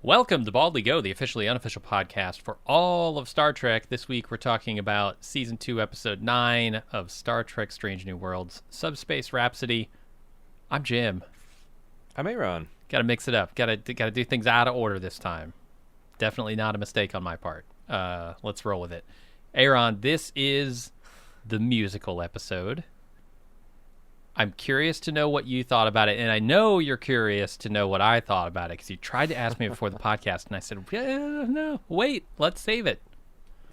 Welcome to Baldly Go, the officially unofficial podcast for all of Star Trek. This week we're talking about Season 2, Episode 9 of Star Trek Strange New Worlds, Subspace Rhapsody. I'm Jim. I'm A.Ron. Gotta mix it up. Gotta do things out of order this time. Definitely not a mistake on my part. Let's roll with it. A.Ron, this is the musical episode. I'm curious to know what you thought about it, and I know you're curious to know what I thought about it, because you tried to ask me before the podcast, and I said, no, wait, let's save it.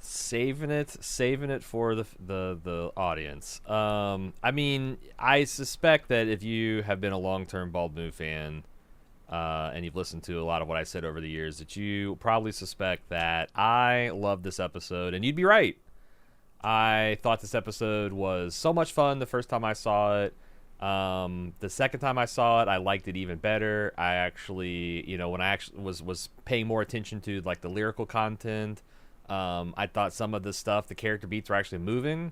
Saving it for the audience. I mean, I suspect that if you have been a long-term Bald Move fan, and you've listened to a lot of what I said over the years, that you probably suspect that I love this episode, and you'd be right. I thought this episode was so much fun the first time I saw it. The second time I saw it, I liked it even better. I actually, when I actually was paying more attention to like the lyrical content, I thought some of the stuff, the character beats were actually moving.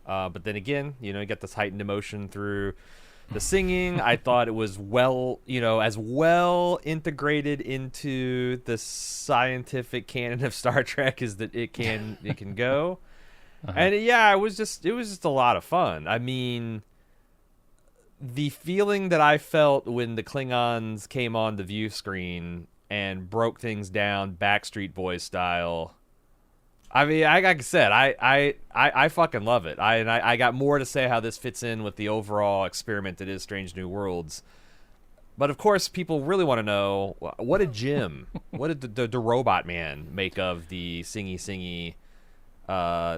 But then again, you get this heightened emotion through the singing. I thought it was as well integrated into the scientific canon of Star Trek as that it can go. Uh-huh. And yeah, it was just a lot of fun. I mean, the feeling that I felt when the Klingons came on the view screen and broke things down Backstreet Boys style. I mean, like I said, I fucking love it. I got more to say how this fits in with the overall experiment that is Strange New Worlds. But of course, people really want to know, what did the robot man make of the singy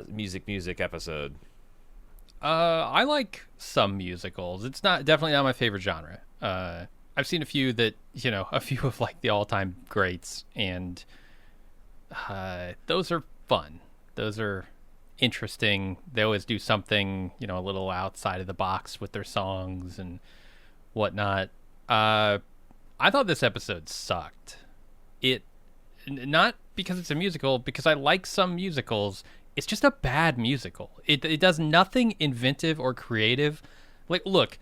music episode? I like some musicals. It's definitely not my favorite genre. I've seen a few of like the all-time greats, and those are fun. Those are interesting. They always do something, a little outside of the box with their songs and whatnot. I thought this episode sucked. Not because it's a musical, because I like some musicals. It's just a bad musical. It does nothing inventive or creative. Like, look,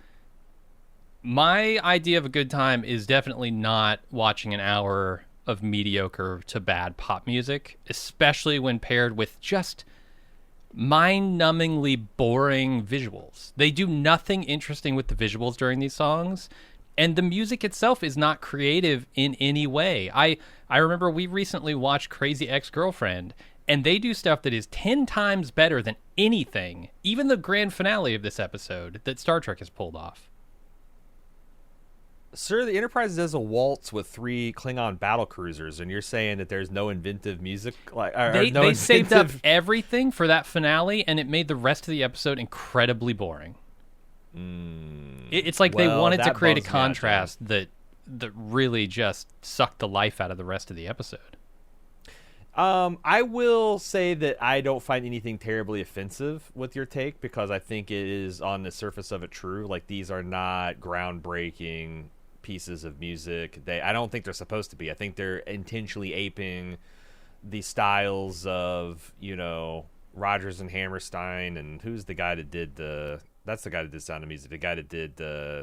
my idea of a good time is definitely not watching an hour of mediocre to bad pop music, especially when paired with just mind-numbingly boring visuals. They do nothing interesting with the visuals during these songs, and the music itself is not creative in any way. I remember we recently watched Crazy Ex-Girlfriend, and they do stuff that is 10 times better than anything, even the grand finale of this episode, that Star Trek has pulled off. Sir, the Enterprise does a waltz with 3 Klingon battle cruisers, and you're saying that there's no inventive music? They saved up everything for that finale, and it made the rest of the episode incredibly boring. It's like they wanted to create a contrast that really just sucked the life out of the rest of the episode. I will say that I don't find anything terribly offensive with your take, because I think it is on the surface of it true. Like, these are not groundbreaking pieces of music. I don't think they're supposed to be. I think they're intentionally aping the styles of, Rodgers and Hammerstein, and who's the guy that did that's the guy that did Sound of Music. The guy that did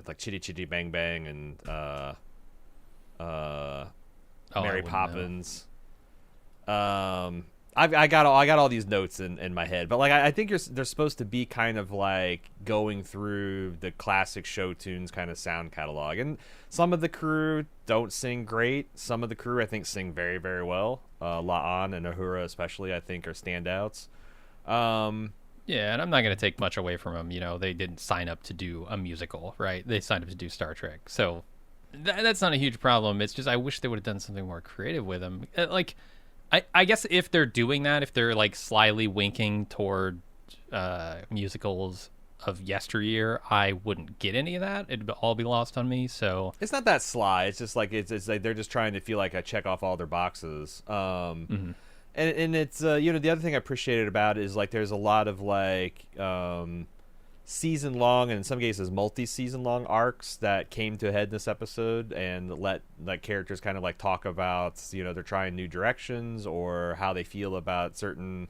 like Chitty Chitty Bang Bang and Mary Poppins. I got all these notes in my head, but like I think they're supposed to be kind of like going through the classic show tunes kind of sound catalog, and some of the crew don't sing great. Some of the crew I think sing very, very well. La'an and Uhura especially I think are standouts. Yeah, and I'm not going to take much away from them. They didn't sign up to do a musical, right? They signed up to do Star Trek, so that's not a huge problem. It's just I wish they would have done something more creative with them. I guess if they're doing that, if they're like slyly winking toward musicals of yesteryear, I wouldn't get any of that. It'd all be lost on me. So it's not that sly. It's just like it's like they're just trying to feel like I check off all their boxes. And it's the other thing I appreciated about it is like there's a lot of like season long and in some cases multi-season long arcs that came to a head in this episode, and let like characters kind of like talk about they're trying new directions or how they feel about certain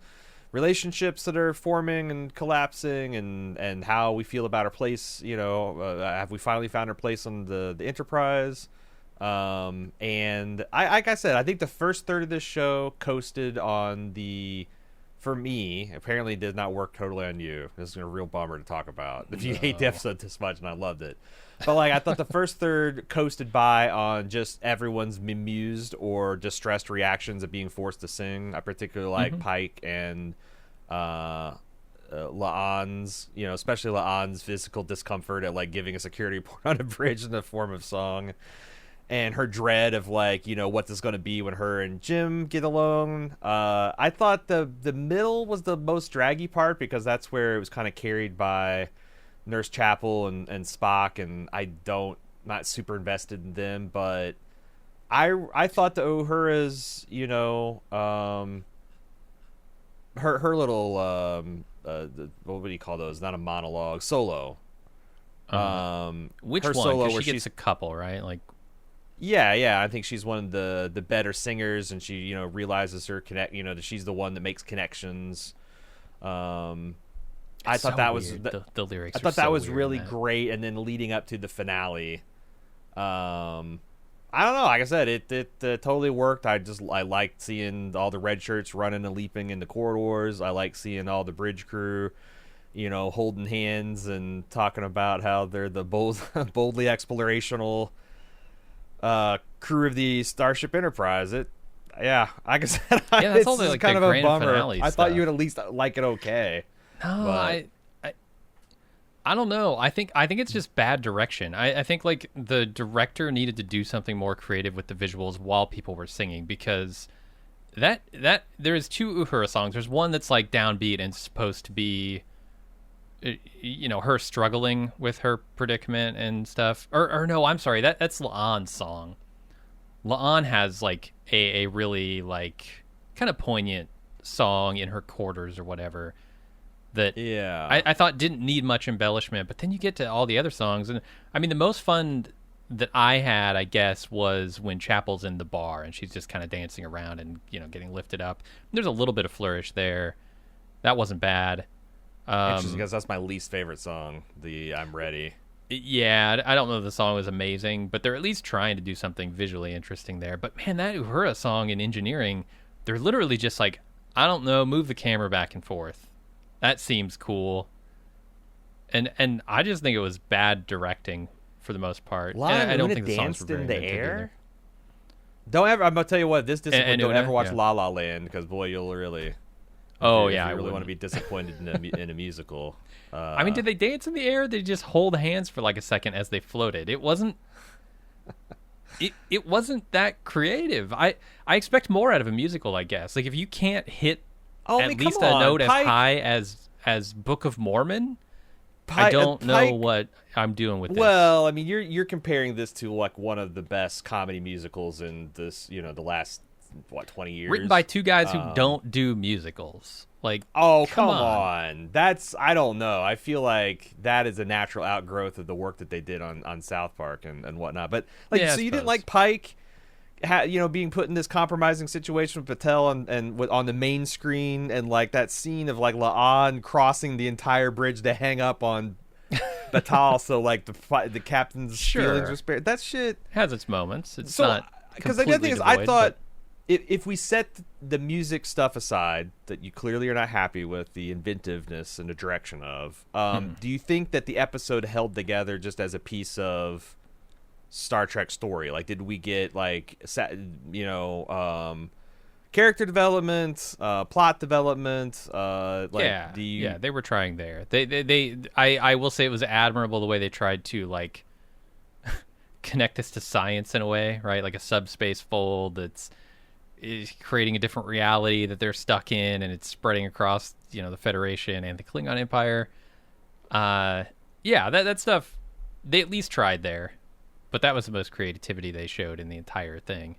relationships that are forming and collapsing, and how we feel about our place. Have we finally found our place on the Enterprise? And like I said, I think the first third of this show coasted on for me, apparently did not work totally on you. This is a real bummer to talk about if you hate the episode this much, and I loved it. But like, I thought the first third coasted by on just everyone's bemused or distressed reactions of being forced to sing. I particularly like Pike and La'an's, especially La'an's physical discomfort at like giving a security report on a bridge in the form of song. And her dread of like, what's this going to be when her and Jim get along. I thought the middle was the most draggy part because that's where it was kind of carried by Nurse Chapel and Spock, and not super invested in them. But I thought the Uhura's, her little what do you call those? Not a monologue, solo. Which her one? Solo 'Cause where she gets she's a couple, right? Like. Yeah. I think she's one of the better singers, and she, realizes her that she's the one that makes connections. I thought that was the lyrics. I thought that was really that. great, and then leading up to the finale, I don't know. Like I said, it totally worked. I liked seeing all the red shirts running and leaping in the corridors. I like seeing all the bridge crew, holding hands and talking about how they're the boldly explorational crew of the Starship Enterprise. Like I said, that's all like kind the of a grand bummer. finale I stuff. thought you would at least like it okay. No, but... I don't know. I think it's just bad direction. I think like the director needed to do something more creative with the visuals while people were singing, because that there's two Uhura songs. There's one that's like downbeat and supposed to be her struggling with her predicament and stuff. Or no, I'm sorry. That's La'an's song. La'an has like a really like kind of poignant song in her quarters or whatever that I thought didn't need much embellishment. But then you get to all the other songs, and I mean the most fun that I had, I guess, was when Chapel's in the bar and she's just kind of dancing around and getting lifted up. There's a little bit of flourish there. That wasn't bad. Interesting, because that's my least favorite song, the I'm Ready. Yeah, I don't know if the song was amazing, but they're at least trying to do something visually interesting there. But man, that Uhura song in Engineering, they're literally just like, I don't know, move the camera back and forth. That seems cool. And I just think it was bad directing for the most part. I don't think the songs were very in the inventive air. Don't ever. I'm gonna tell you what. This discipline. Don't ever watch yeah. La La Land, because boy, you'll really. Oh if yeah, you I really want wouldn't. to be disappointed in a musical. I mean, did they dance in the air? Did they just hold hands for like a second as they floated? It wasn't. It wasn't that creative. I expect more out of a musical, I guess. Like if you can't hit at least a note Pike, as high as Book of Mormon, I don't know what I'm doing with this. Well, I mean, you're comparing this to like one of the best comedy musicals in this, the last 20 years. Written by two guys who don't do musicals. Like, oh, come on. That's, I don't know. I feel like that is a natural outgrowth of the work that they did on South Park and whatnot. But like, yeah, so you didn't like Pike, being put in this compromising situation with Patel and on the main screen, and like that scene of like La'an crossing the entire bridge to hang up on Batal, so like the captain's feelings were spared. That shit has its moments. It's not because the other thing is, I thought if we set the music stuff aside, that you clearly are not happy with the inventiveness and the direction of, do you think that the episode held together just as a piece of Star Trek story? Like, did we get like character development, plot development? They were trying there. I will say it was admirable the way they tried to like connect this to science in a way, right? Like a subspace fold that's is creating a different reality that they're stuck in, and it's spreading across the Federation and the Klingon Empire. That stuff they at least tried there, but that was the most creativity they showed in the entire thing.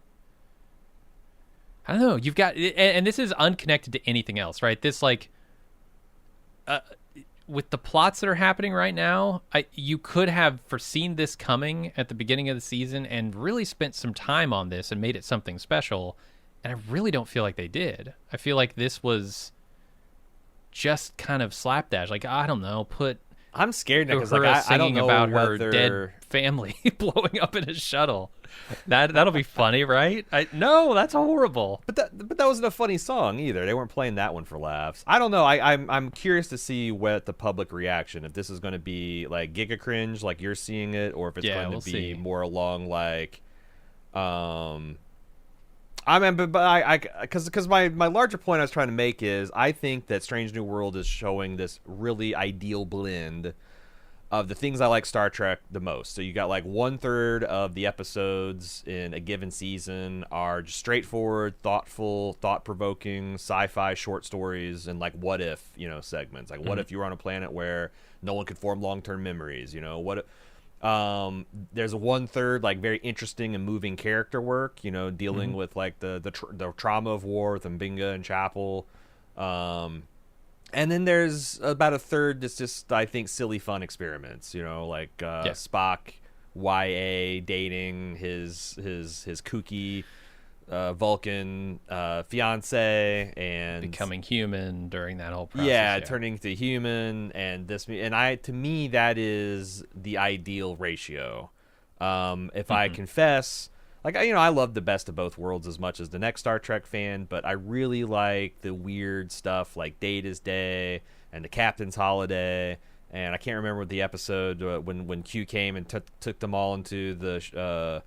I don't know. You've got, and this is unconnected to anything else, right? This like, with the plots that are happening right now, you could have foreseen this coming at the beginning of the season and really spent some time on this and made it something special. And I really don't feel like they did. I feel like this was just kind of slapdash. Like, I don't know, put I'm scared now because Uhura like I don't singing know about her whether dead family blowing up in a shuttle. That'll be funny, right? No, that's horrible. But that wasn't a funny song either. They weren't playing that one for laughs. I don't know. I'm curious to see what the public reaction, if this is going to be like giga cringe like you're seeing it, or if it's going to be more along like I mean, but because my larger point I was trying to make is I think that Strange New World is showing this really ideal blend of the things I like Star Trek the most. So you got like 1/3 of the episodes in a given season are just straightforward, thoughtful, thought-provoking sci-fi short stories and like what if, segments. Like what if you were on a planet where no one could form long-term memories, what there's a 1/3 like very interesting and moving character work, dealing with like the trauma of war with Mbinga and Chapel. And then there's about 1/3 that's just, I think, silly fun experiments, like Spock YA dating his kooky Vulcan fiance and becoming human during that whole process. Yeah, turning to human, and to me that is the ideal ratio. If I confess, like I love the best of both worlds as much as the next Star Trek fan, but I really like the weird stuff like Data's Day and the Captain's Holiday, and I can't remember the episode when Q came and took them all into the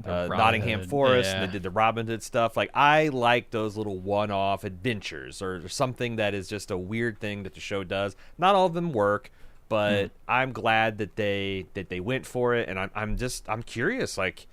Nottingham Forest, and they did the Robin Hood stuff. Like I like those little one-off adventures or something that is just a weird thing that the show does. Not all of them work, but I'm glad that they went for it, and I'm curious. Like,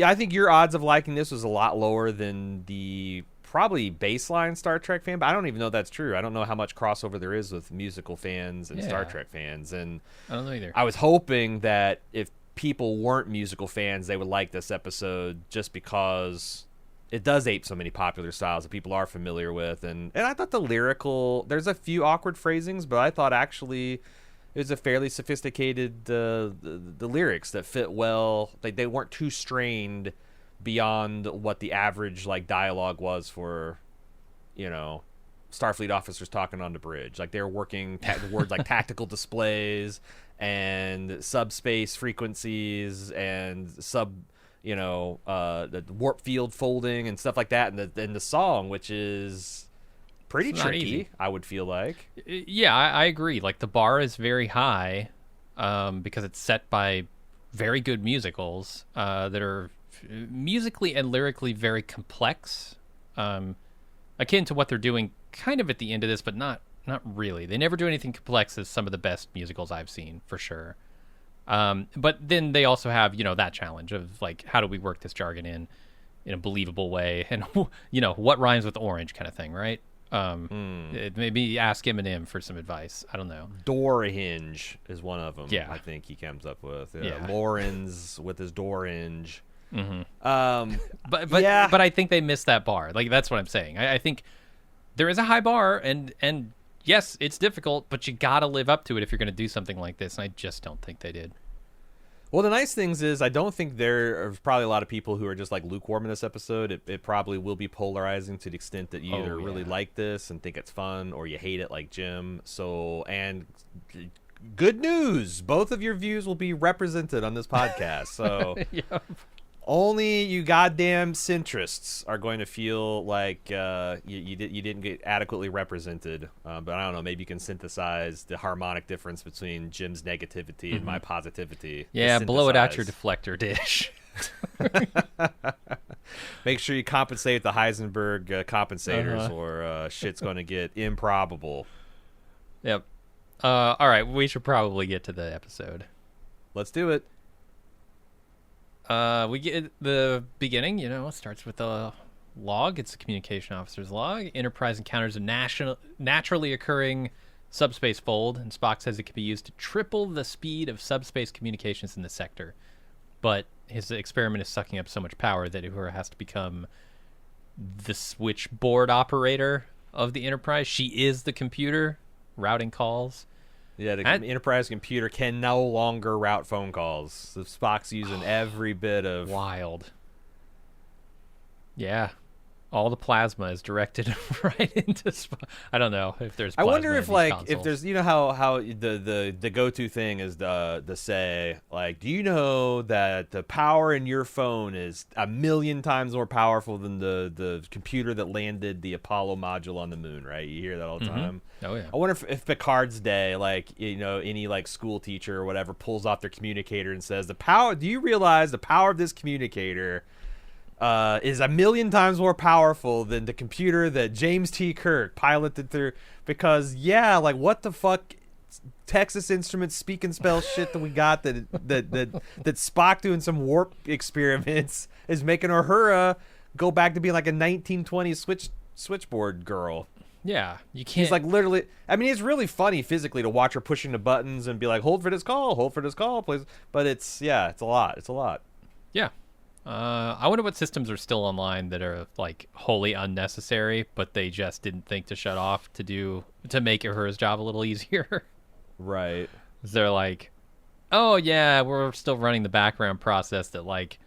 I think your odds of liking this was a lot lower than the probably baseline Star Trek fan, but I don't even know that's true. I don't know how much crossover there is with musical fans and Star Trek fans, and I don't know either. I was hoping that if people weren't musical fans, they would like this episode just because it does ape so many popular styles that people are familiar with. And I thought there's a few awkward phrasings, but I thought actually it was a fairly sophisticated the lyrics that fit well. They weren't too strained beyond what the average like dialogue was for Starfleet officers talking on the bridge. Like they were working words like tactical displays and subspace frequencies and the warp field folding and stuff like that in the song, which is pretty tricky, I would feel like. Yeah, I agree. Like the bar is very high because it's set by very good musicals that are musically and lyrically very complex, akin to what they're doing kind of at the end of this, but not really. They never do anything complex as some of the best musicals I've seen, for sure. But then they also have, that challenge of like, how do we work this jargon in a believable way? And, what rhymes with orange kind of thing, right? Maybe ask Eminem for some advice. I don't know. Door hinge is one of them. Yeah. I think he comes up with. Yeah. Lawrence with his door hinge. But I think they missed that bar. Like, that's what I'm saying. I think there is a high bar, and yes, it's difficult, but you got to live up to it if you're going to do something like this, and I just don't think they did. Well, the nice things is I don't think there are probably a lot of people who are just like lukewarm in this episode. It probably will be polarizing to the extent that you either really like this and think it's fun, or you hate it like Jim. So, and good news, both of your views will be represented on this podcast. So Yep. Only you goddamn centrists are going to feel like you didn't get adequately represented. But I don't know. Maybe you can synthesize the harmonic difference between Jim's negativity and my positivity. Yeah, blow it out your deflector dish. Make sure you compensate the Heisenberg compensators, or shit's going to get improbable. Yep. All right, we should probably get to the episode. Let's do it. We get the beginning, it starts with a log. It's a communication officer's log. Enterprise encounters a naturally occurring subspace fold, and Spock says it can be used to triple the speed of subspace communications in the sector. But his experiment is sucking up so much power that Uhura has to become the switchboard operator of the Enterprise. She is the computer routing calls. Yeah, the Enterprise computer can no longer route phone calls. So Spock's using every bit of... Wild. Yeah. All the plasma is directed right into Spock. I don't know if there's I plasma wonder in if these like consoles. if there's how the go-to thing is the say like, do you know that the power in your phone is 1,000,000 times more powerful than the computer that landed the Apollo module on the moon, right? You hear that all the time. Oh yeah. I wonder if Picard's day, like, you know, any like school teacher or whatever pulls off their communicator and says, do you realize the power of this communicator is 1,000,000 times more powerful than the computer that James T. Kirk piloted through? Because yeah, like, what the fuck, Texas Instruments speak and spell shit that we got that Spock doing some warp experiments is making Uhura go back to being like a 1920s switchboard girl. Yeah, you can't. He's like literally. I mean, it's really funny physically to watch her pushing the buttons and be like, "Hold for this call, please." But it's a lot. It's a lot. Yeah. I wonder what systems are still online that are like wholly unnecessary, but they just didn't think to shut off to make Uhura's job a little easier. Right. They're like, oh yeah, we're still running the background process that like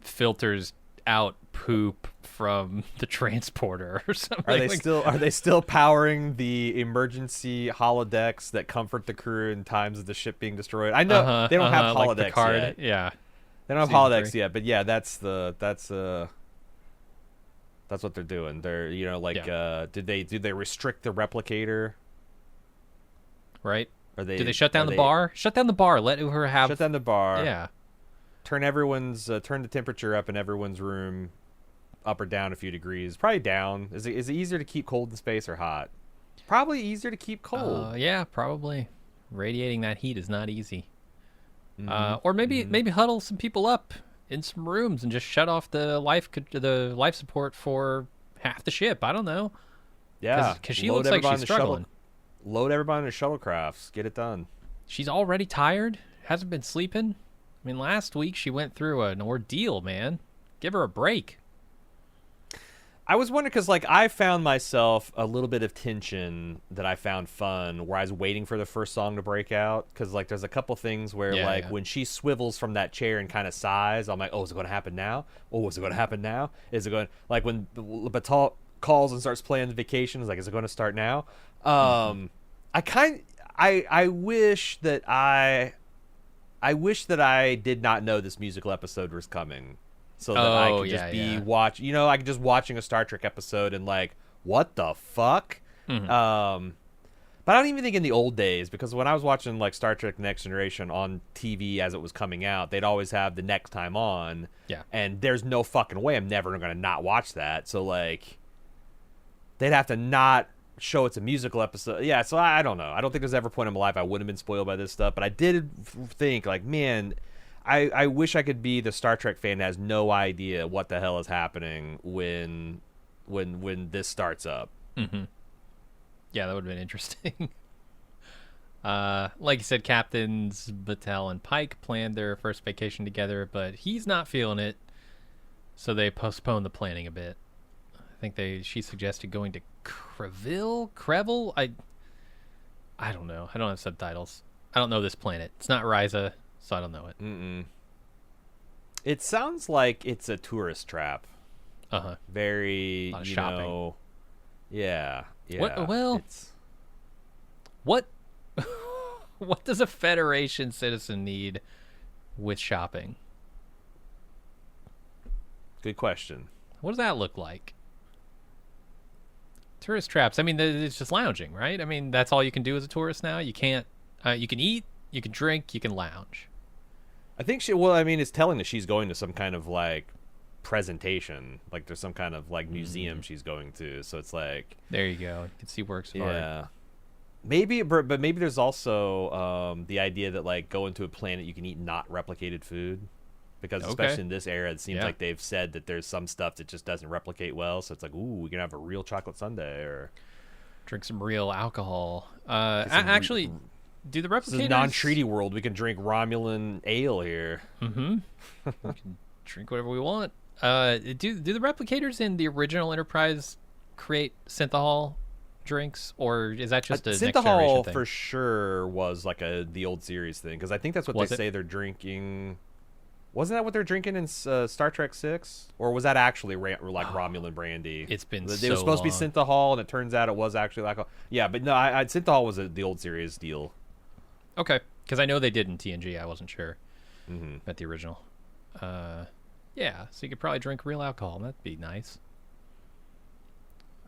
filters out poop from the transporter or something. Are they still powering the emergency holodecks that comfort the crew in times of the ship being destroyed? I know they don't have holodecks like Picard, yet. Yeah. They don't have holodecks yet, but yeah, that's what they're doing. They're, you know, like did they restrict the replicator? Right? Did they shut down the bar? Shut down the bar. Let her have. Shut down the bar. Yeah. Turn the temperature up in everyone's room, up or down a few degrees. Probably down. Is it easier to keep cold in space or hot? Probably easier to keep cold. Yeah, probably. Radiating that heat is not easy. Mm-hmm. Or maybe huddle some people up in some rooms and just shut off the life support for half the ship. I don't know. Yeah, because she looks like she's struggling. Load everybody into shuttlecrafts. Get it done. She's already tired. Hasn't been sleeping. I mean, last week she went through an ordeal, man. Give her a break. I was wondering because, like, I found myself a little bit of tension that I found fun where I was waiting for the first song to break out. Because, like, there's a couple things where, when she swivels from that chair and kind of sighs, I'm like, oh, is it going to happen now? Oh, is it going to happen now? Is it going like when Batal calls and starts playing the Vacation? Is like, is it going to start now? I wish that I did not know this musical episode was coming, so that I could just I could just watching a Star Trek episode and like, what the fuck? Mm-hmm. But I don't even think in the old days, because when I was watching like Star Trek Next Generation on TV as it was coming out, they'd always have the next time on. Yeah. And there's no fucking way I'm never going to not watch that. So like, they'd have to not show it's a musical episode. Yeah, so I don't know. I don't think there's ever a point in my life I wouldn't have been spoiled by this stuff, but I did think like, man, I wish I could be the Star Trek fan that has no idea what the hell is happening when this starts up. Mm-hmm. Yeah, that would have been interesting. Like you said, Captains Battelle and Pike planned their first vacation together, but he's not feeling it, so they postponed the planning a bit. I think she suggested going to Crevel. I don't know. I don't have subtitles. I don't know this planet. It's not Ryza, so I don't know it. It sounds like it's a tourist trap. Very, a lot of shopping. Yeah. What does a Federation citizen need with shopping? Good question. What does that look like? Tourist traps. I mean, it's just lounging, right? I mean, that's all you can do as a tourist now. You can't. You can eat, you can drink, you can lounge. I think it's telling that she's going to some kind of like presentation, like there's some kind of like museum she's going to. So it's like, there you go. You can see works of art. Yeah. Maybe, but maybe there's also the idea that like going to a planet you can eat not replicated food. Because especially in this era, it seems like they've said that there's some stuff that just doesn't replicate well. So it's like, ooh, we can have a real chocolate sundae or drink some real alcohol. Actually, do the replicators... This is a non-treaty world. We can drink Romulan ale here. Mm-hmm. We can drink whatever we want. Do the replicators in the original Enterprise create synthahol drinks, or is that just a next generation synthahol thing? For sure was like the old series thing, because I think that's what they say they're drinking. Wasn't that what they're drinking in Star Trek 6? Or was that actually Romulan brandy? It's been It so was supposed to be long. synthahol, and it turns out it was actually alcohol. Yeah, but no, synthahol was the old series deal. Okay, because I know they did in TNG. I wasn't sure Mm-hmm. at the original. Yeah, so you could probably drink real alcohol. That'd be nice.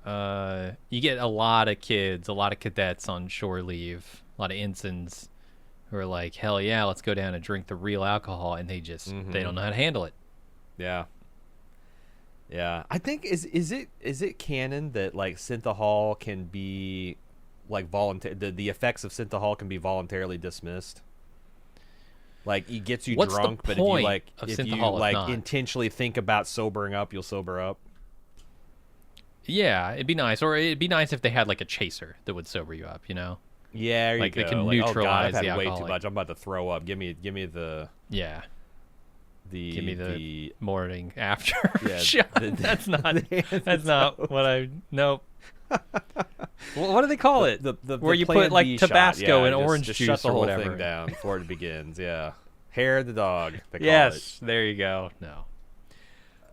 You get a lot of kids, a lot of cadets on shore leave, a lot of ensigns who are like, hell yeah, let's go down and drink the real alcohol, and they just they don't know how to handle it. Yeah. Yeah. I think is it canon that like synthahol can be like the effects of synthahol can be voluntarily dismissed? Like it gets you What's the drunk, but if point you like of if synthahol you if like not? intentionally think about sobering up, you'll sober up. Yeah, it'd be nice. Or it'd be nice if they had like a chaser that would sober you up, you know? Yeah, there Like, you they go. can Like, oh God, neutralize I've the had way too alcoholic. much. I'm about to throw up. Give me the Yeah. Give me the the morning after Yeah, shot. That's not what I nope. What do they call it? Where you Plan put like B shot. Tabasco Yeah, and orange just juice shut the or whole whatever. thing down before it begins. Yeah, hair of the dog. They call Yes, there you go. No.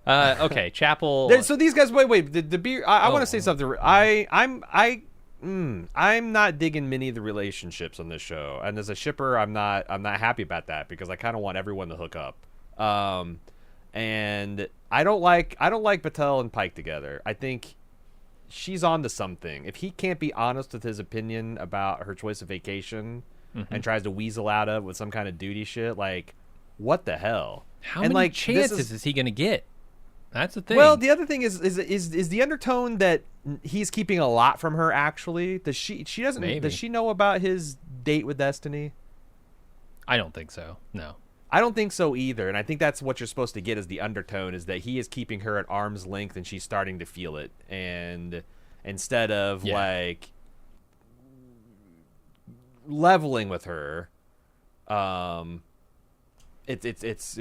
Okay, Chapel. So these guys, wait. The beer. I want to say something. I'm not digging many of the relationships on this show, and as a shipper, I'm not happy about that because I kind of want everyone to hook up. And I don't like Batel and Pike together. I think she's on to something. If he can't be honest with his opinion about her choice of vacation and tries to weasel out of with some kind of duty shit, like what the hell? How and many like chances is he going to get? That's the thing. Well, the other thing is the undertone that he's keeping a lot from her. Actually, does she doesn't Maybe. does she know about his date with Destiny? I don't think so. No. I don't think so either, and I think that's what you're supposed to get as the undertone is that he is keeping her at arm's length, and she's starting to feel it, and instead of like leveling with her, it's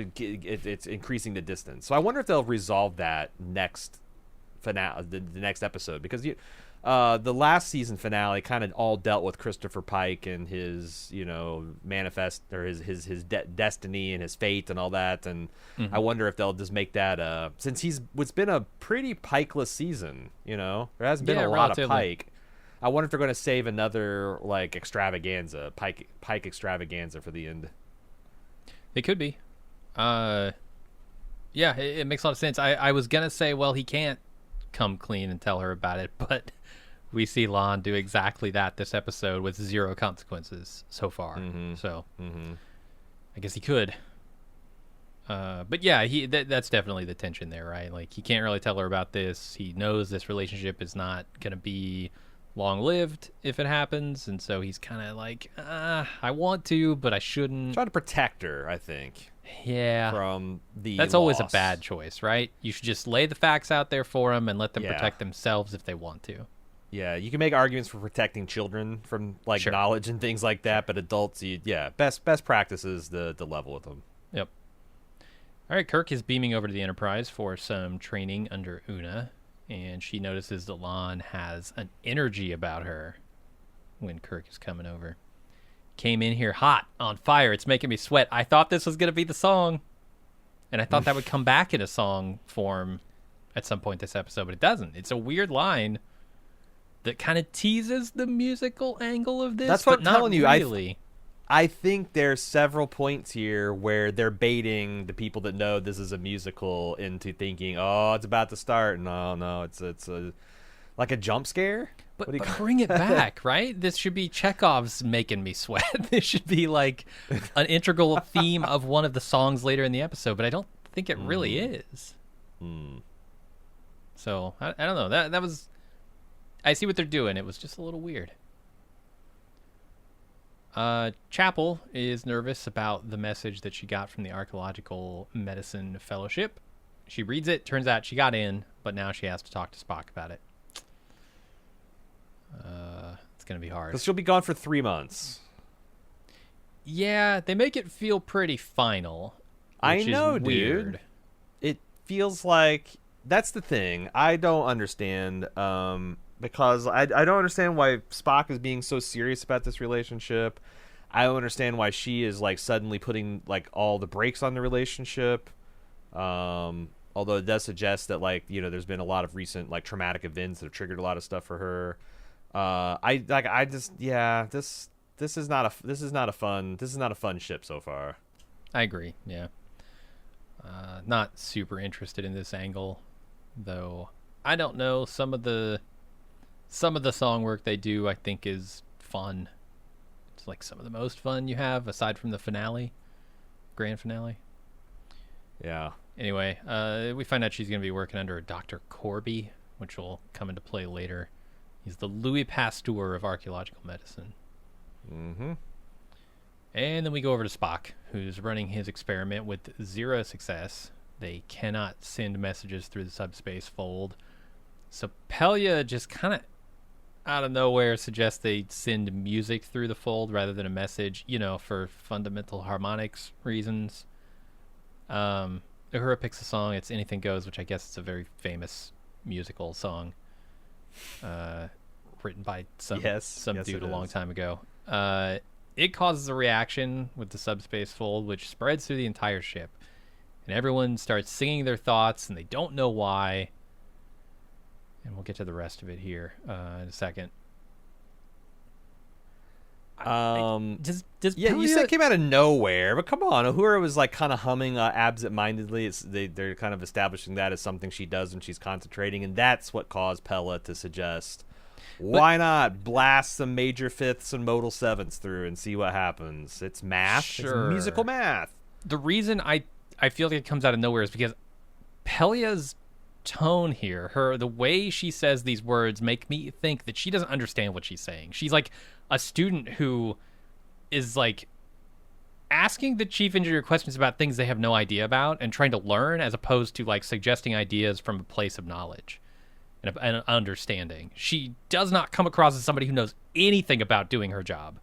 increasing the distance. So I wonder if they'll resolve that next finale, the next episode, because the last season finale kind of all dealt with Christopher Pike and his manifest or his destiny and his fate and all that, and I wonder if they'll just make that since it's been a pretty Pikeless season, there hasn't been a lot of Pike. I wonder if they're going to save another like extravaganza, Pike extravaganza for the end. It could be. Yeah, it makes a lot of sense. I was going to say, well, he can't come clean and tell her about it, but we see Lon do exactly that this episode with zero consequences so far. So I guess he could. But yeah, that's definitely the tension there, right? Like he can't really tell her about this. He knows this relationship is not going to be long-lived if it happens, and so he's kind of like, I want to, but I shouldn't. Trying to protect her, I think. Yeah. From the That's loss. always a bad choice, right? You should just lay the facts out there for them and let them protect themselves if they want to. Yeah, you can make arguments for protecting children from like knowledge and things like that, but adults, best practice is the level with them. Yep. All right, Kirk is beaming over to the Enterprise for some training under Una, and she notices that Lon has an energy about her when Kirk is coming over. Came in here hot, on fire. It's making me sweat. I thought this was going to be the song, and I thought that would come back in a song form at some point this episode, but it doesn't. It's a weird line that kind of teases the musical angle of this. That's what but I'm telling you. really. I think there's several points here where they're baiting the people that know this is a musical into thinking, oh, it's about to start. No, it's a like a jump scare. But bring it back, right? This should be Chekhov's Making Me Sweat. This should be like an integral theme of one of the songs later in the episode, but I don't think it really is. So, I don't know. That was... I see what they're doing. It was just a little weird. Chapel is nervous about the message that she got from the Archaeological Medicine Fellowship. She reads it. Turns out she got in, but now she has to talk to Spock about it. It's going to be hard. Because she'll be gone for 3 months. Yeah, they make it feel pretty final. I know, dude. It feels like... That's the thing. I don't understand... because I don't understand why Spock is being so serious about this relationship. I don't understand why she is like suddenly putting like all the brakes on the relationship. Although it does suggest that like there's been a lot of recent like traumatic events that have triggered a lot of stuff for her. This is not a fun ship so far. I agree. Yeah. Not super interested in this angle, though. I don't know. Some of the song work they do, I think, is fun. It's like some of the most fun you have, aside from the grand finale. Yeah. Anyway, we find out she's going to be working under Dr. Corby, which will come into play later. He's the Louis Pasteur of archaeological medicine. Mm-hmm. And then we go over to Spock, who's running his experiment with 0 success. They cannot send messages through the subspace fold. So Pelia just kind of out of nowhere suggests they send music through the fold rather than a message, for fundamental harmonics reasons. Uhura picks a song. It's Anything Goes, which I guess is a very famous musical song written by some dude a long time ago. It causes a reaction with the subspace fold, which spreads through the entire ship. And everyone starts singing their thoughts, and they don't know why. And we'll get to the rest of it here in a second. Does Pelia... you said it came out of nowhere, but come on, Uhura was like kind of humming absent-mindedly. They're kind of establishing that as something she does when she's concentrating, and that's what caused Pella to suggest, why not blast some major fifths and modal sevenths through and see what happens? It's math. Sure. It's musical math. The reason I feel like it comes out of nowhere is because Pelia's tone here, the way she says these words make me think that she doesn't understand what she's saying. She's like a student who is like asking the chief engineer questions about things they have no idea about and trying to learn, as opposed to like suggesting ideas from a place of knowledge and an understanding. She does not come across as somebody who knows anything about doing her job.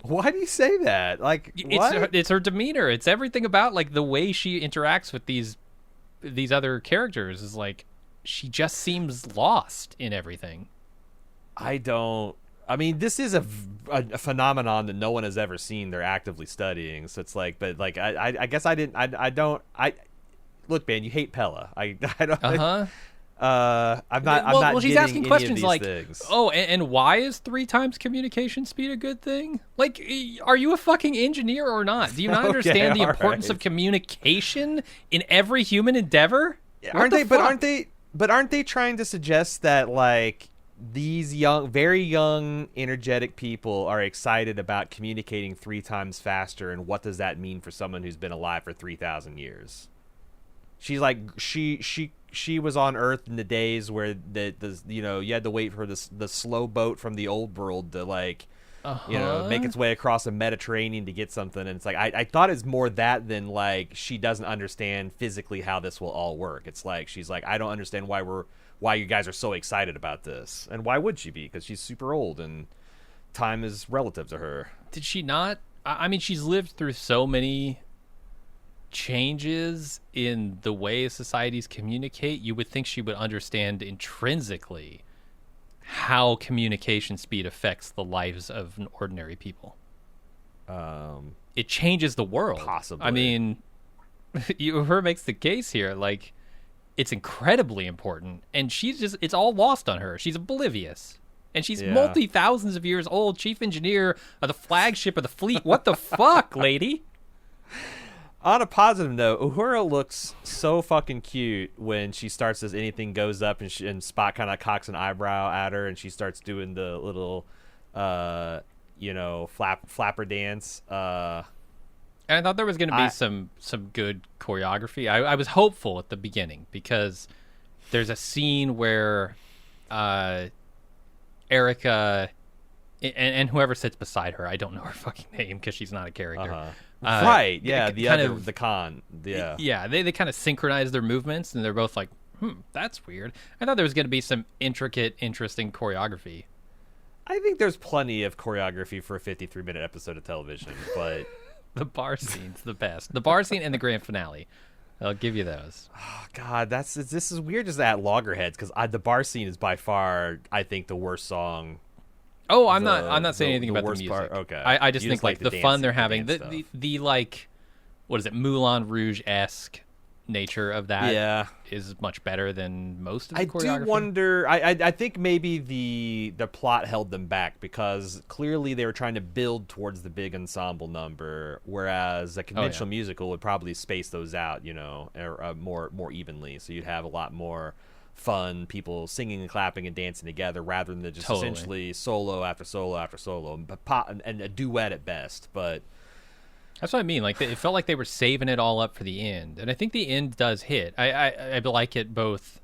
Why do you say that? Like, what? It's her demeanor. It's everything about like the way she interacts with these other characters is like she just seems lost in everything. I mean, this is a phenomenon that no one has ever seen. They're actively studying, so it's like, but like, I guess I didn't. I don't. Look, man, you hate Pella. I don't. I'm not. Well, she's asking questions like, things. "Oh, and why is 3 times communication speed a good thing? Like, are you a fucking engineer or not? Do you not understand the importance of communication in every human endeavor? Aren't they trying to suggest that like these very young, energetic people are excited about communicating 3 times faster, and what does that mean for someone who's been alive for 3,000 years? She's like she was on Earth in the days where you had to wait for the slow boat from the old world to like make its way across the Mediterranean to get something, and it's like I thought it's more that than like she doesn't understand physically how this will all work. It's like she's like, I don't understand why you guys are so excited about this, and why would she be? Because she's super old and time is relative to her. Did she not? I mean, she's lived through so many changes in the way societies communicate. You would think she would understand intrinsically how communication speed affects the lives of ordinary people. It changes the world. Possibly. I mean, her makes the case here like it's incredibly important, and it's all lost on her. She's oblivious. And she's multi-thousands of years old, chief engineer of the flagship of the fleet. What the fuck, lady? On a positive note, Uhura looks so fucking cute when she starts as Anything Goes up, and Spock kind of cocks an eyebrow at her, and she starts doing the little, flapper dance. And I thought there was going to be some good choreography. I was hopeful at the beginning because there's a scene where Erica and whoever sits beside her, I don't know her fucking name because she's not a character. Right, yeah, the con. Yeah. Yeah, they kind of synchronize their movements, and they're both like, that's weird. I thought there was going to be some intricate, interesting choreography. I think there's plenty of choreography for a 53-minute episode of television, but... The bar scene's the best. The bar scene and the grand finale. I'll give you those. Oh, God, this is weird just at loggerheads, because the bar scene is by far, I think, the worst song Oh, I'm not saying anything about the worst music. part? Okay. I just You think like the fun dancing- they're having, dance the like, what is it, Moulin Rouge-esque nature of that is much better than most of the choreography. I do wonder. I think maybe the plot held them back because clearly they were trying to build towards the big ensemble number, whereas a conventional musical would probably space those out, more evenly. So you'd have a lot more fun people singing and clapping and dancing together rather than just essentially solo after solo after solo and a duet at best. But that's what I mean. Like it felt like they were saving it all up for the end, and I think the end does hit. I like it both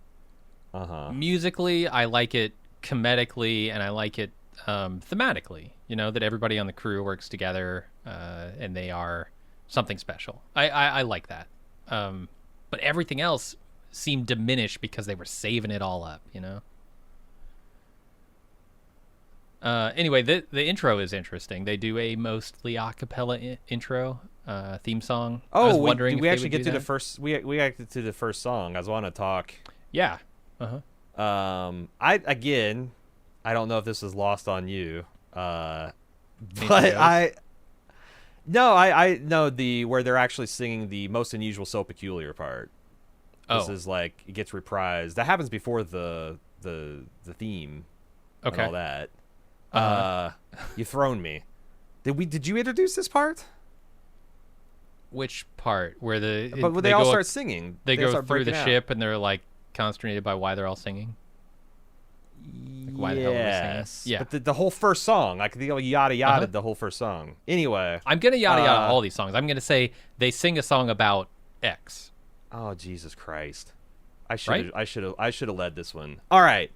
musically, I like it comedically, and I like it thematically. That everybody on the crew works together and they are something special. I like that. But everything else seemed diminished because they were saving it all up. Anyway, the intro is interesting. They do a mostly a cappella intro theme song. Oh, I was wondering we if actually they would get do to that. the first. We acted to the first song. I was want to talk. Yeah. I don't know if this is lost on you. But Anything I know where they're actually singing the most unusual so peculiar part. This is like it gets reprised. That happens before the theme and all that. You thrown me. Did you introduce this part? Which part? Where But they all start singing. They go start through the breaking out. ship and they're like consternated by why they're all singing. Like, why the hell are they singing? Yeah. But the whole first song, like the yada yada, the whole first song. Anyway, I'm gonna yada yada all these songs. I'm gonna say they sing a song about X. Oh Jesus Christ! I should have led this one. All right.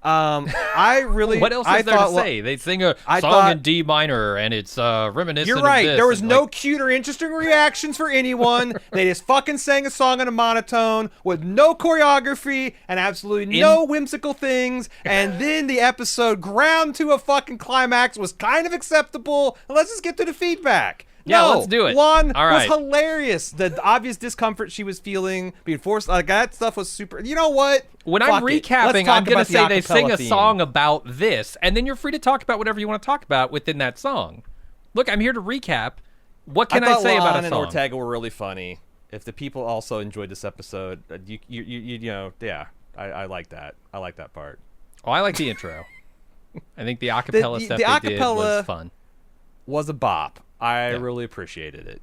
I really. What else is there to say? They sing a song in D minor, and it's reminiscent. You're right. Of this, There was and, no cute or interesting reactions for anyone. They just fucking sang a song in a monotone with no choreography and absolutely no whimsical things. And then the episode ground to a fucking climax was kind of acceptable. And let's just get to the feedback. Yeah, No, let's do it. One All right. was hilarious. The obvious discomfort she was feeling, being forced, like that stuff was super. You know what? When Fuck I'm it. Let's recapping, talk I'm going about to say the they sing acapella a theme. song about this, and then you're free to talk about whatever you want to talk about within that song. Look, I'm here to recap. What can I thought say about Lon a and song? Ortega were really funny. If the people also enjoyed this episode, I like that. I like that part. Oh, I like the intro. I think the acapella stuff they did was fun. Was a bop. I really appreciated it.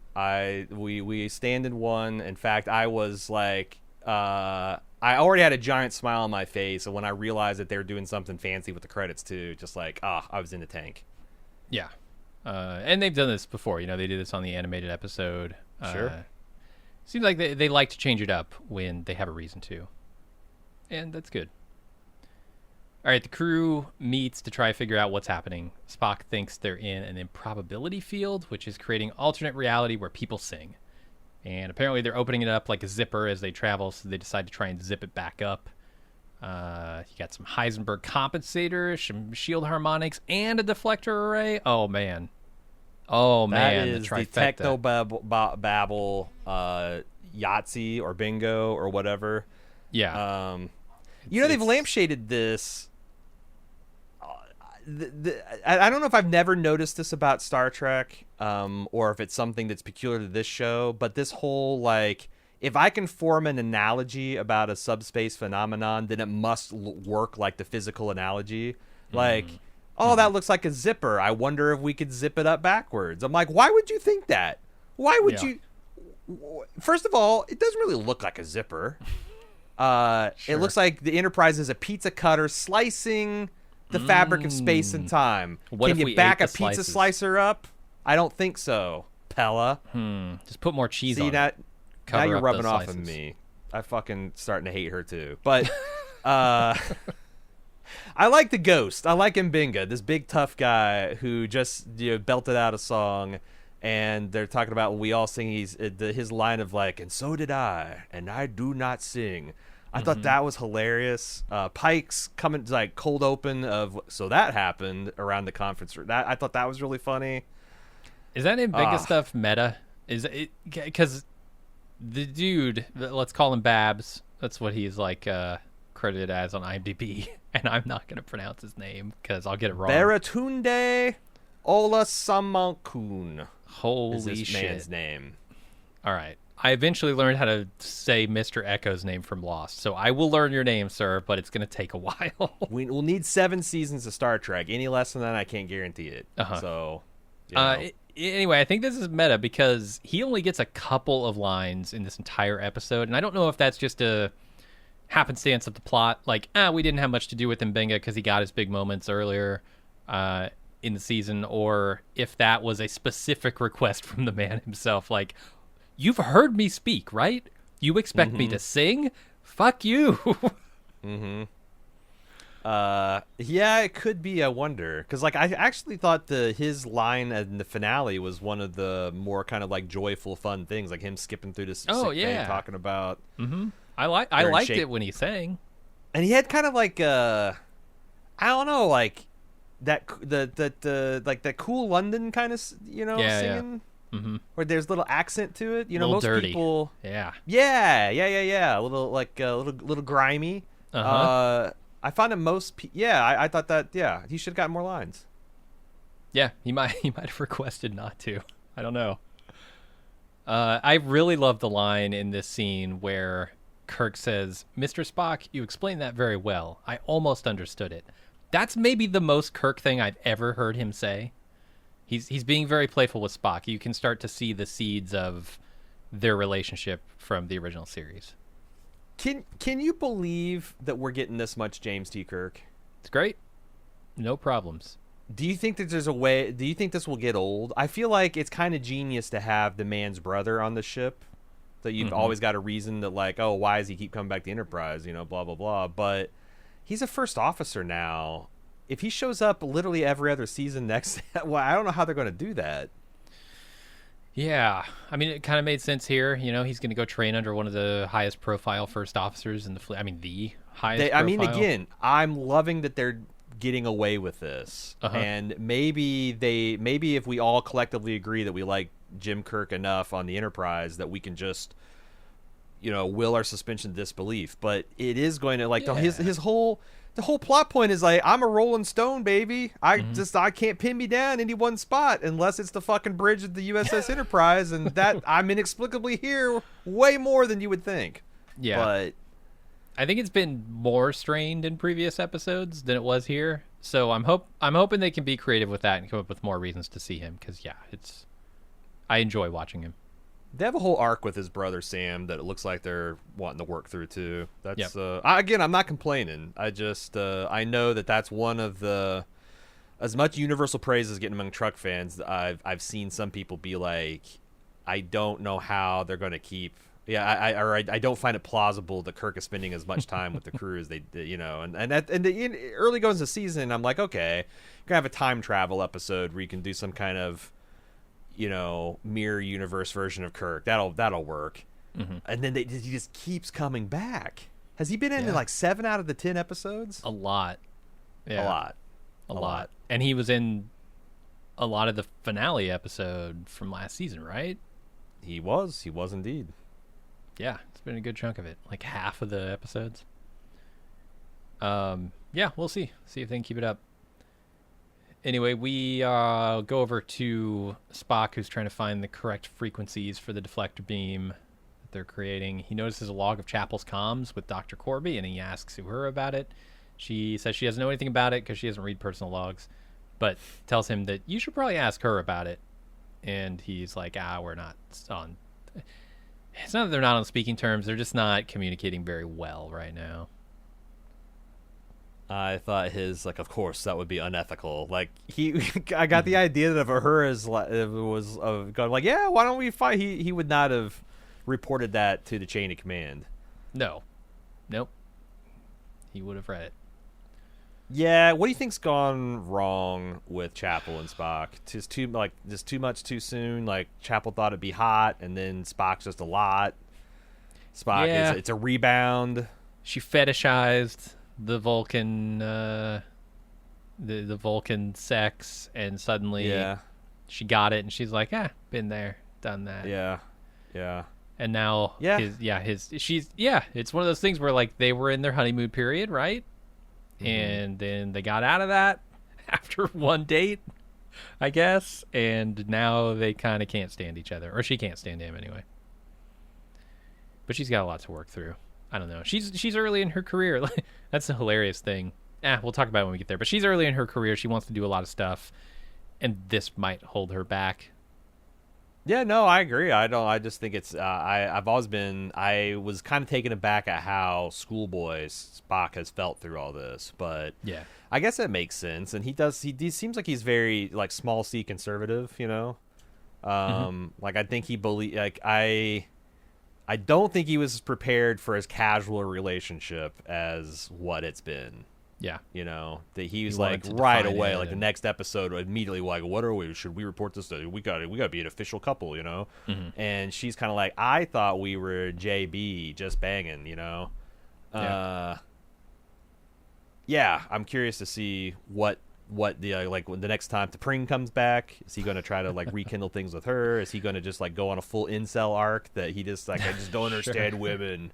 We stand in one. In fact, I was like, I already had a giant smile on my face, and when I realized that they were doing something fancy with the credits too, just like, I was in the tank. Yeah, and they've done this before. They did this on the animated episode. Sure. Seems like they like to change it up when they have a reason to, and that's good. All right, the crew meets to try to figure out what's happening. Spock thinks they're in an improbability field, which is creating alternate reality where people sing. And apparently they're opening it up like a zipper as they travel, so they decide to try and zip it back up. You got some Heisenberg compensators, some shield harmonics, and a deflector array. Oh, man. That is the the trifecta. techno babble, Yahtzee or bingo or whatever. Yeah. They've lampshaded this. I don't know if I've never noticed this about Star Trek, or if it's something that's peculiar to this show, but this whole, like, if I can form an analogy about a subspace phenomenon, then it must work like the physical analogy. Like, that looks like a zipper. I wonder if we could zip it up backwards. I'm like, why would you think that? Why would you? First of all, it doesn't really look like a zipper. It looks like the Enterprise is a pizza cutter slicing the fabric of space and time. What Can if we you back ate a the pizza slices? slicer up? I don't think so, Pella. Just put more cheese See on that? it. Now Cover you're up rubbing those off of slices. me. I fucking starting to hate her too. But I like the Ghost. I like Mbinga, this big tough guy who just belted out a song. And they're talking about we all sing. His line of like, and so did I, and I do not sing. I thought that was hilarious. Pike's coming like cold open of so that happened around the conference room. I thought that was really funny. Is that Mbinga stuff meta? Is it because the dude, let's call him Babs. That's what he's like credited as on IMDb. And and I'm not going to pronounce his name because I'll get it wrong. Baratunde Olasamakun. Holy is this shit. man's name. All right. I eventually learned how to say Mr. Echo's name from Lost, so I will learn your name, sir, but it's going to take a while. We'll need 7 seasons of Star Trek. Any less than that, I can't guarantee it. So, anyway, I think this is meta because he only gets a couple of lines in this entire episode, and I don't know if that's just a happenstance of the plot. Like, we didn't have much to do with Mbenga because he got his big moments earlier in the season, or if that was a specific request from the man himself, like, you've heard me speak, right? You expect me to sing? Fuck you. Yeah, it could be. I wonder, because like I actually thought his line in the finale was one of the more kind of like joyful, fun things, like him skipping through this sick bay talking about. I liked it when he sang, and he had kind of like I don't know, like that that cool London kind of singing. Where there's a little accent to it, most dirty. people. Yeah. A little like little grimy. I found it I thought that he should have gotten more lines. Yeah, he might have requested not to. I don't know. I really love the line in this scene where Kirk says, "Mr. Spock, you explained that very well. I almost understood it." That's maybe the most Kirk thing I've ever heard him say. He's being very playful with Spock. You can start to see the seeds of their relationship from the original series. Can you believe that we're getting this much James T. Kirk? It's great. No problems. Do you think that there's a way? Do you think this will get old? I feel like it's kind of genius to have the man's brother on the ship. That you've always got a reason that, like, oh, why does he keep coming back to Enterprise? Blah blah blah. But he's a first officer now. If he shows up literally every other season next, well, I don't know how they're going to do that. Yeah, I mean, it kind of made sense here. He's going to go train under one of the highest profile first officers in the fleet. I mean, the highest profile. Again, I'm loving that they're getting away with this. And maybe if we all collectively agree that we like Jim Kirk enough on the Enterprise that we can just, will our suspension of disbelief. But it is going to, like, his whole... The whole plot point is like, I'm a Rolling Stone, baby. I can't pin me down any one spot unless it's the fucking bridge of the USS Enterprise, and that I'm inexplicably here way more than you would think. Yeah, but I think it's been more strained in previous episodes than it was here. So I'm hoping they can be creative with that and come up with more reasons to see him, because I enjoy watching him. They have a whole arc with his brother Sam that it looks like they're wanting to work through too. That's again, I'm not complaining. I just I know that's one of the, as much universal praise as getting among truck fans. I've seen some people be like, I don't know how they're going to keep. Yeah, I don't find it plausible that Kirk is spending as much time with the crew as they and the early goings of the season. I'm like, okay, you're gonna have a time travel episode where you can do some kind of mirror universe version of Kirk. That'll work. And then he just keeps coming back. Has he been in like 7 out of the 10 episodes? A lot. Yeah. A lot. And he was in a lot of the finale episode from last season, right? He was indeed. Yeah, it's been a good chunk of it. Like half of the episodes. Yeah, we'll see. See if they can keep it up. Anyway, we go over to Spock, who's trying to find the correct frequencies for the deflector beam that they're creating. He notices a log of Chapel's comms with Dr. Corby, and he asks Uhura about it. She says she doesn't know anything about it because she doesn't read personal logs, but tells him that you should probably ask her about it. And he's like, we're not on... It's not that they're not on speaking terms. They're just not communicating very well right now. I thought of course that would be unethical. Like I got the idea that if Uhura was going like, yeah, why don't we fight? He would not have reported that to the chain of command. Nope. He would have read it. Yeah, what do you think's gone wrong with Chapel and Spock? Just too much too soon. Like Chapel thought it'd be hot, and then Spock's just a lot. Spock it's a rebound. She fetishized the Vulcan, the Vulcan sex, and suddenly she got it, and she's like, been there, done that. Yeah. And now it's one of those things where like they were in their honeymoon period, right? and then they got out of that after one date, I guess, and now they kind of can't stand each other, or she can't stand him anyway. But she's got a lot to work through. I don't know. She's early in her career. That's a hilarious thing. We'll talk about it when we get there. But she's early in her career. She wants to do a lot of stuff, and this might hold her back. Yeah, no, I agree. I just think it's. I've always been. I was kind of taken aback at how schoolboy Spock has felt through all this, but Yeah. I guess that makes sense. And he does. He seems like he's very like small C conservative. You know, like I think he believe. Like I don't think he was prepared for as casual a relationship as what it's been. Yeah. You know, that he was wanted like to right define away, it like the next episode, immediately like, what are we? Should we report this? We got to be an official couple, you know? And she's kind of like, I thought we were JB, just banging, you know? Yeah, I'm curious to see what the like when the next time T'Pring comes back, is he going to try to like rekindle things with her? Is he going to just like go on a full incel arc that he just like, I just don't understand women.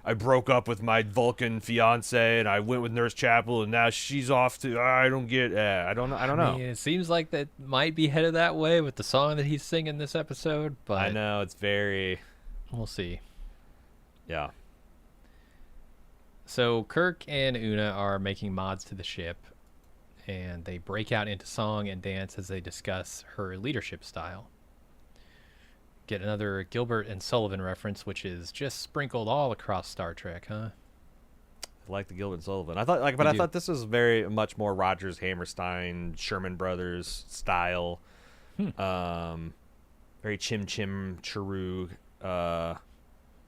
I broke up with my Vulcan fiance and I went with Nurse Chapel and now she's off to. I don't get. I don't know. I mean, it seems like that might be headed that way with the song that he's singing this episode, but I know it's very. We'll see. Yeah. So Kirk and Una are making mods to the ship, and they break out into song and dance as they discuss her leadership style. Get another Gilbert and Sullivan reference, which is just sprinkled all across Star Trek, huh? I like the Gilbert and Sullivan. I thought this was very much more Rogers, Hammerstein, Sherman Brothers style. Very Chim Chim Chiru. But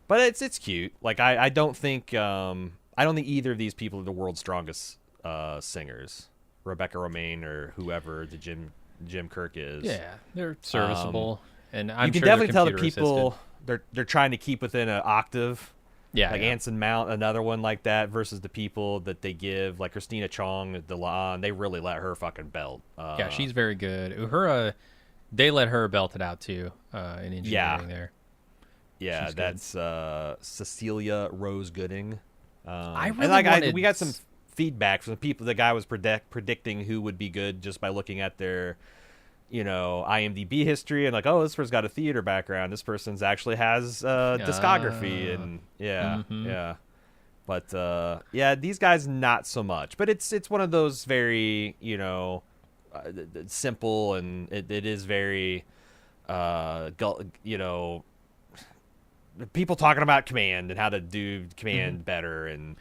it's cute. Like I don't think either of these people are the world's strongest singers. Rebecca Romaine or whoever the Jim Kirk is. Yeah, they're serviceable. And I'm you can sure definitely tell the computer people assisted. they're trying to keep within an octave. Yeah, like Anson Mount, another one like that, versus the people that they give, like Christina Chong, Delon, they really let her fucking belt. Yeah, she's very good. Uhura, they let her belt it out too in engineering there. Yeah, She's that's Cecilia Rose Gooding. I really we got some feedback from the people. The guy was predicting who would be good just by looking at their IMDb history and like, oh, this person's got a theater background. This person's actually has discography and yeah. But these guys not so much. But it's one of those very simple and it is very people talking about command and how to do command better and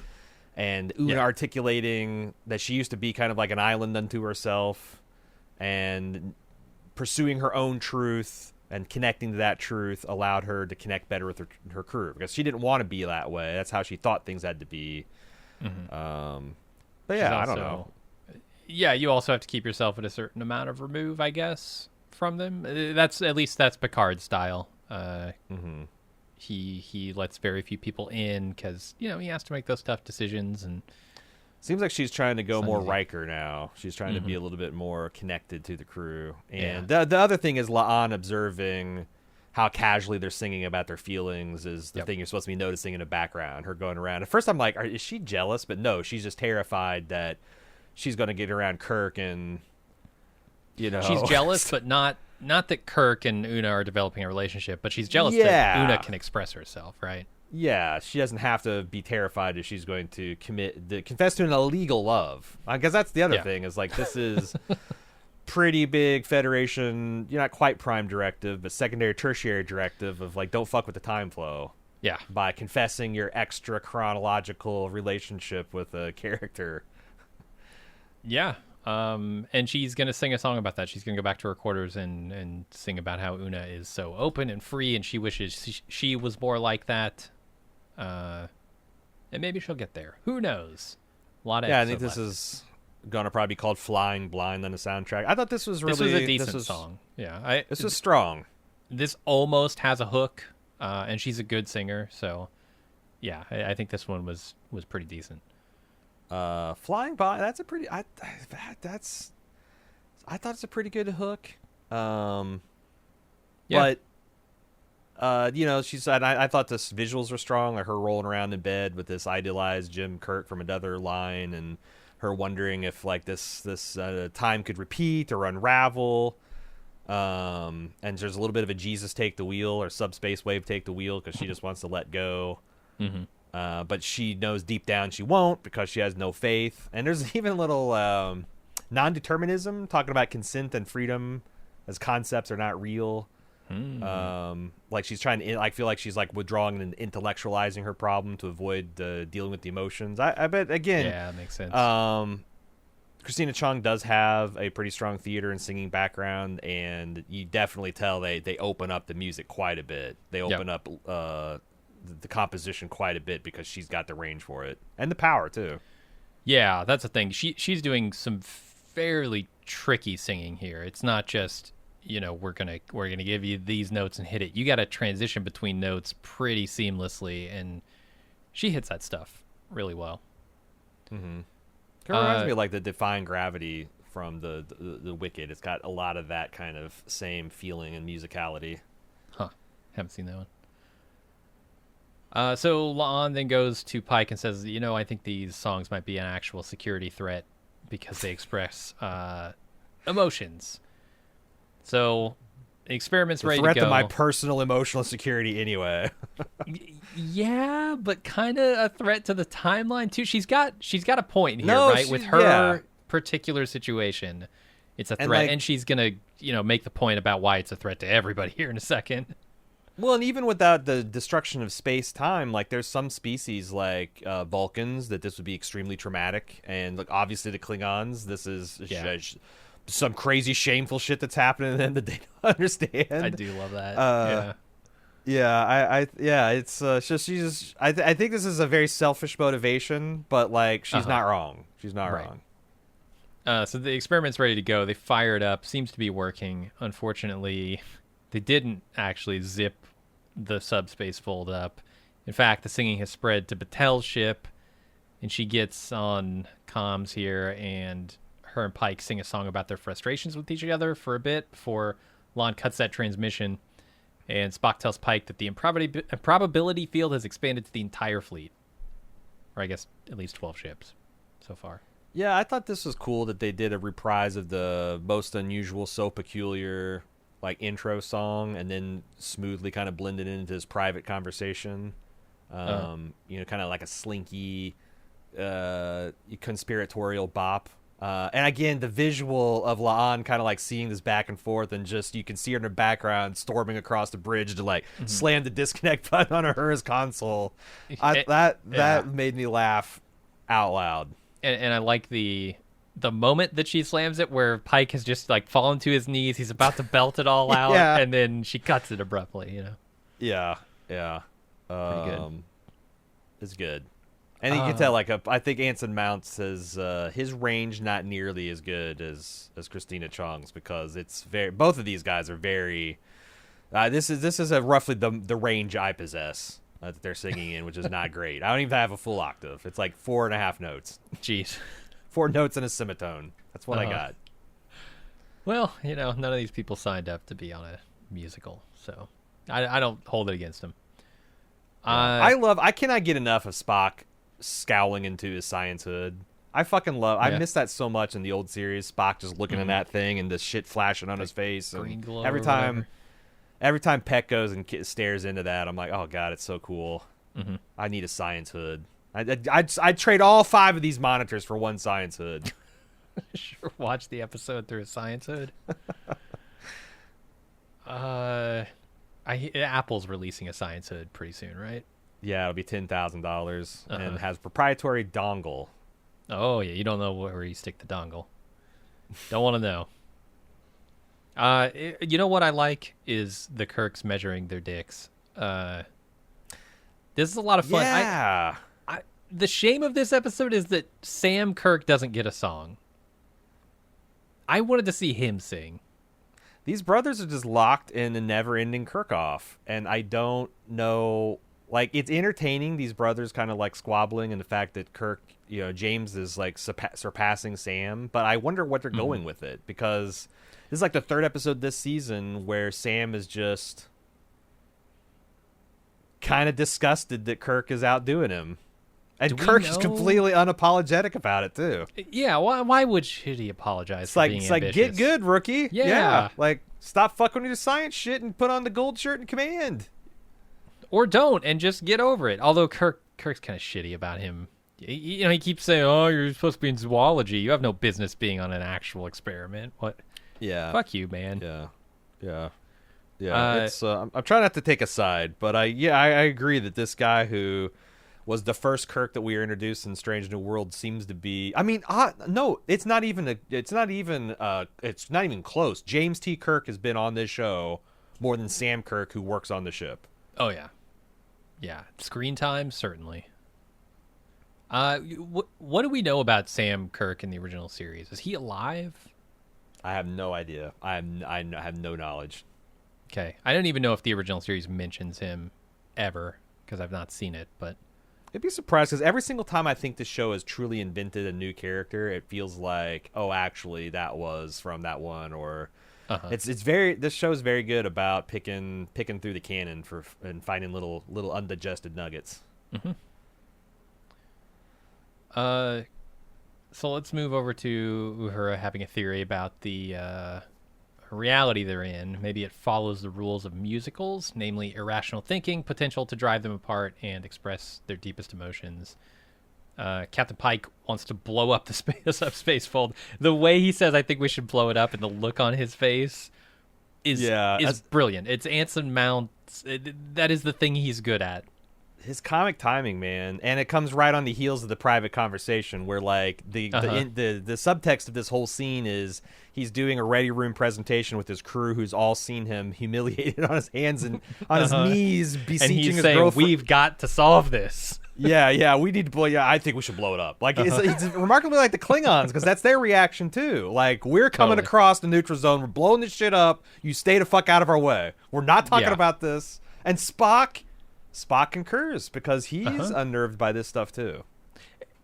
Una articulating that she used to be kind of like an island unto herself and pursuing her own truth and connecting to that truth allowed her to connect better with her crew because she didn't want to be that way. That's how she thought things had to be. But yeah, I don't know. Yeah, you also have to keep yourself at a certain amount of remove, I guess, from them. That's Picard's style. He lets very few people in because he has to make those tough decisions and. Seems like she's trying to go more Riker now. She's trying to be a little bit more connected to the crew. And the other thing is La'an observing how casually they're singing about their feelings is the thing you're supposed to be noticing in the background. Her going around. At first I'm like, is she jealous? But no, she's just terrified that she's going to get around Kirk and, She's jealous, but not that Kirk and Una are developing a relationship, but she's jealous that Una can express herself, right? Yeah, she doesn't have to be terrified if she's going to confess to an illegal love. Because that's the other thing is like this is pretty big Federation. You're not quite prime directive, but secondary, tertiary directive of like don't fuck with the time flow. Yeah, by confessing your extra chronological relationship with a character. Yeah, and she's gonna sing a song about that. She's gonna go back to her quarters and sing about how Una is so open and free, and she wishes she was more like that. And maybe she'll get there. Who knows? A lot of I think this is gonna probably be called "Flying Blind" on the soundtrack. I thought this was a decent song. Yeah, this was strong. This almost has a hook, and she's a good singer. So, yeah, I think this one was pretty decent. Flying By, that's a pretty. I thought it's a pretty good hook. But. She said, I thought the visuals were strong, like her rolling around in bed with this idealized Jim Kirk from another line and her wondering if like this time could repeat or unravel. And there's a little bit of a Jesus take the wheel or Subspace Wave take the wheel because she just wants to let go. Mm-hmm. But she knows deep down she won't because she has no faith. And there's even a little non-determinism, talking about consent and freedom as concepts are not real. Like she's trying to, I feel like she's like withdrawing and intellectualizing her problem to avoid dealing with the emotions. I bet, again, Yeah, that makes sense. Christina Chong does have a pretty strong theater and singing background, and you definitely tell they open up the music quite a bit. They open up the composition quite a bit because she's got the range for it and the power too. Yeah, that's the thing. She's doing some fairly tricky singing here. It's not just, we're gonna give you these notes and hit it. You got to transition between notes pretty seamlessly, and she hits that stuff really well. Mm-hmm. It reminds me of like the Defying Gravity from the Wicked. It's got a lot of that kind of same feeling and musicality. Huh. Haven't seen that one. So La'an then goes to Pike and says, I think these songs might be an actual security threat because they express emotions. So the experiment's ready to go. Threat to my personal emotional security anyway. Yeah, but kind of a threat to the timeline too. She's got a point here, right? With her particular situation, it's a threat, and she's gonna, make the point about why it's a threat to everybody here in a second. Well, and even without the destruction of space-time, like there's some species like Vulcans that this would be extremely traumatic, and like obviously the Klingons, this is some crazy shameful shit that's happening to them that they don't understand. I do love that. It's just I think this is a very selfish motivation, but like she's not wrong. She's not wrong. So the experiment's ready to go. They fire it up. Seems to be working. Unfortunately, they didn't actually zip the subspace fold up. In fact, the singing has spread to Batel's ship, and she gets on comms here, and her and Pike sing a song about their frustrations with each other for a bit before Lon cuts that transmission, and Spock tells Pike that the improbability field has expanded to the entire fleet. Or I guess at least 12 ships so far. Yeah, I thought this was cool that they did a reprise of the Most Unusual So Peculiar like intro song and then smoothly kind of blended into his private conversation. Kind of like a slinky conspiratorial bop. And again, the visual of La'an kind of like seeing this back and forth, and just you can see her in the background storming across the bridge to like slam the disconnect button on Uhura's console. That made me laugh out loud. And I like the moment that she slams it, where Pike has just like fallen to his knees. He's about to belt it all out, and then she cuts it abruptly. Yeah. Pretty good. It's good. And you can tell, like, I think Anson Mount says his range not nearly as good as Christina Chong's, because it's both of these guys are very. This is roughly the range I possess that they're singing in, which is not great. I don't even have a full octave. It's like 4.5 notes. Jeez, 4 notes and a semitone. That's what I got. Well, none of these people signed up to be on a musical, so I don't hold it against them. I cannot get enough of Spock scowling into his science hood. I fucking love. I miss that so much in the old series. Spock just looking in that thing and the shit flashing on his face. And every time Peck goes and stares into that, I'm like, oh god, it's so cool. I need a science hood. I'd trade all 5 of these monitors for one science hood. Sure, watch the episode through a science hood. Apple's releasing a science hood pretty soon, right? Yeah, it'll be $10,000 and has proprietary dongle. Oh yeah, you don't know where you stick the dongle. Don't want to know. You know what I like is the Kirks measuring their dicks. This is a lot of fun. Yeah. The shame of this episode is that Sam Kirk doesn't get a song. I wanted to see him sing. These brothers are just locked in a never-ending Kirk-off, and I don't know. Like, it's entertaining, these brothers kind of like squabbling, and the fact that Kirk, James is like surpassing Sam, but I wonder what they're going with it, because this is like the 3rd episode this season where Sam is just kind of disgusted that Kirk is outdoing him. And Kirk is completely unapologetic about it too. Yeah, why should he apologize It's for like being it's ambitious? like get good, rookie. Yeah. Like stop fucking with your science shit and put on the gold shirt and command. Or don't, and just get over it. Although Kirk's kind of shitty about him. He keeps saying, "Oh, you're supposed to be in zoology. You have no business being on an actual experiment." What? Yeah. Fuck you, man. Yeah. It's I'm trying not to take a side, but I agree that this guy who was the first Kirk that we were introduced in Strange New World seems to be. I mean, no, it's not even close. James T. Kirk has been on this show more than Sam Kirk, who works on the ship. Oh yeah. Screen time, certainly. What do we know about Sam Kirk in the original series? Is he alive? I have no idea. I have no knowledge. Okay, I don't even know if the original series mentions him ever because I've not seen it. But I'd be surprised because every single time I think the show has truly invented a new character, it feels like, oh, actually, that was from that one, or it's very. This show is very good about picking through the canon and finding little undigested nuggets. Mm-hmm. So let's move over to Uhura having a theory about the reality they're in. Maybe it follows the rules of musicals, namely irrational thinking, potential to drive them apart and express their deepest emotions. Captain Pike wants to blow up the subspace fold. The way he says, "I think we should blow it up," and the look on his face is brilliant. It's Anson Mount. That is the thing he's good at. His comic timing, man, and it comes right on the heels of the private conversation where, like, the subtext of this whole scene is he's doing a ready room presentation with his crew, who's all seen him humiliated on his hands and on his knees, beseeching and he's his saying, girlfriend. "We've got to solve this." Yeah, we need to blow. Yeah, I think we should blow it up. Like it's remarkably like the Klingons, because that's their reaction too. Like, we're coming across the neutral zone, we're blowing this shit up. You stay the fuck out of our way. We're not talking about this. And Spock concurs because he's unnerved by this stuff too.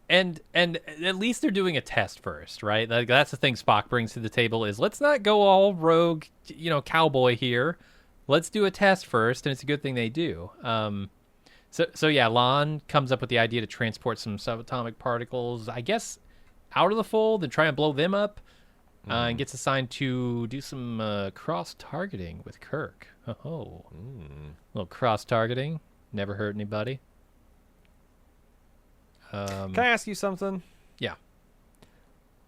And at least they're doing a test first, right? Like, that's the thing Spock brings to the table is, let's not go all rogue, cowboy here. Let's do a test first, and it's a good thing they do. So yeah, Lon comes up with the idea to transport some subatomic particles, I guess, out of the fold and try and blow them up, and gets assigned to do some cross-targeting with Kirk. A little cross-targeting. Never hurt anybody. Can I ask you something? Yeah.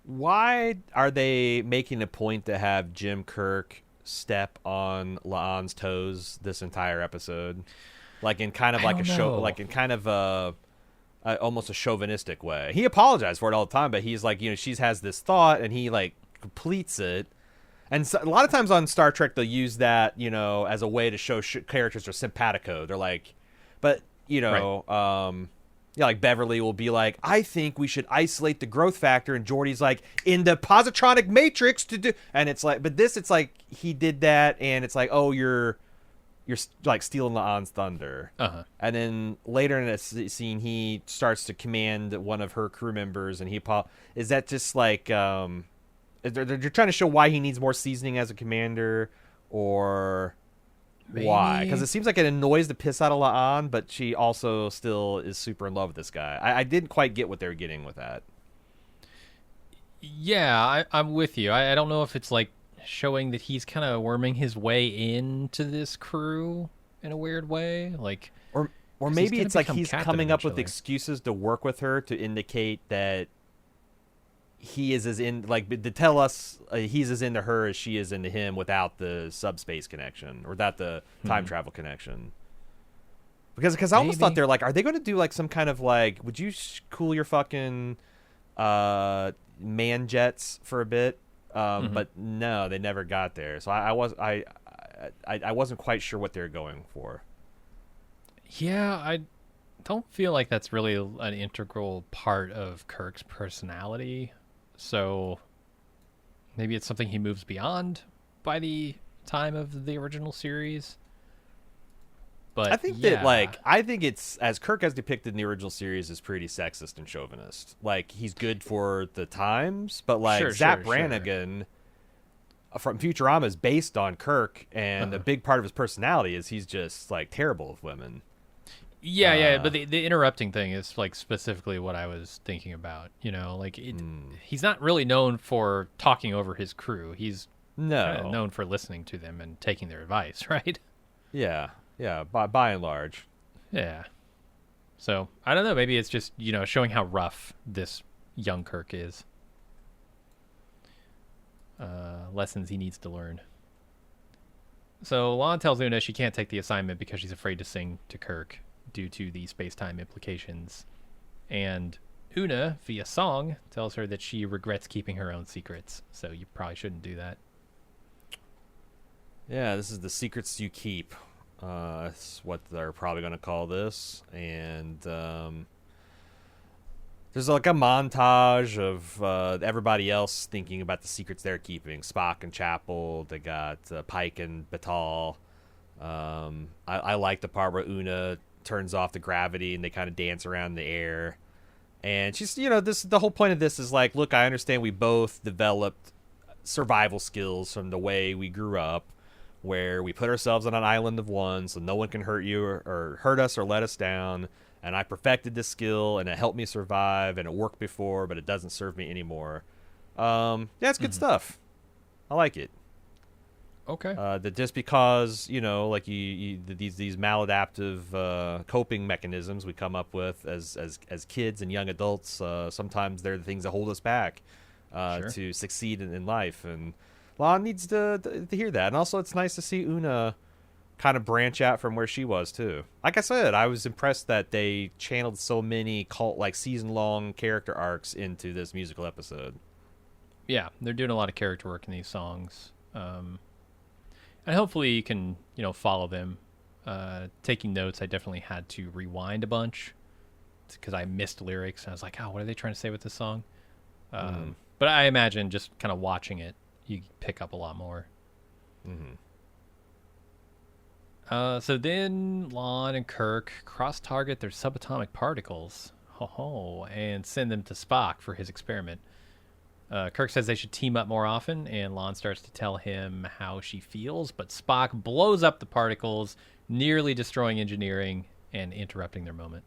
Why are they making a point to have Jim Kirk step on La'an's toes this entire episode? Like in kind of like a show, like in kind of almost a chauvinistic way. He apologized for it all the time, but he's like, she has this thought, and he like completes it. And so, a lot of times on Star Trek, they'll use that, as a way to show characters are simpatico. They're like, but like Beverly will be like, I think we should isolate the growth factor, and Geordi's like, in the positronic matrix to do, and it's like, but this, it's like he did that, and it's like, oh, you're like stealing La'an's thunder. And then later in a scene, he starts to command one of her crew members, and is that just like they're trying to show why he needs more seasoning as a commander, or maybe. Why? Because it seems like it annoys the piss out of La'an, but she also still is super in love with this guy. I didn't quite get what they were getting with that. Yeah, I'm with you. I don't know if it's like showing that he's kind of worming his way into this crew in a weird way, like, or maybe it's like he's coming up with excuses to work with her to indicate that he is as in, like, to tell us he's as into her as she is into him without the subspace connection or without the time travel connection. Because I almost thought they're like, are they going to do like some kind of like, would you cool your fucking man jets for a bit? But no, they never got there. So I wasn't quite sure what they were going for. Yeah, I don't feel like that's really an integral part of Kirk's personality. So maybe it's something he moves beyond by the time of the original series. But I think I think it's, as Kirk as depicted in the original series, is pretty sexist and chauvinist. Like, he's good for the times, but like Zap Brannigan from Futurama is based on Kirk, and a big part of his personality is he's just like terrible with women. Yeah, but the interrupting thing is like specifically what I was thinking about. You know, like he's not really known for talking over his crew. He's known for listening to them and taking their advice, right? Yeah, by and large. Yeah. So I don't know. Maybe it's just showing how rough this young Kirk is. Lessons he needs to learn. So Lon tells Una she can't take the assignment because she's afraid to sing to Kirk due to the space-time implications. And Una, via song, tells her that she regrets keeping her own secrets. So you probably shouldn't do that. Yeah, this is the secrets you keep. That's what they're probably going to call this. And there's like a montage of everybody else thinking about the secrets they're keeping. Spock and Chapel. They got Pike and Batal. I like the part where Una turns off the gravity and they kind of dance around in the air. And she's, the whole point of this is like, look, I understand we both developed survival skills from the way we grew up, where we put ourselves on an island of one so no one can hurt you or hurt us or let us down. And I perfected this skill, and it helped me survive, and it worked before, but it doesn't serve me anymore. It's good stuff. I like it. Okay. That just because like these maladaptive coping mechanisms we come up with as kids and young adults, sometimes they're the things that hold us back to succeed in life. And Lon needs to hear that. And also, it's nice to see Una kind of branch out from where she was too. Like I said, I was impressed that they channeled so many season-long character arcs into this musical episode. Yeah, they're doing a lot of character work in these songs, and hopefully you can follow them. Taking notes, I definitely had to rewind a bunch because I missed lyrics. I was like, what are they trying to say with this song? But I imagine just kind of watching it, you pick up a lot more. So then Lon and Kirk cross-target their subatomic particles and send them to Spock for his experiment. Kirk says they should team up more often, and Lon starts to tell him how she feels, but Spock blows up the particles, nearly destroying engineering and interrupting their moment.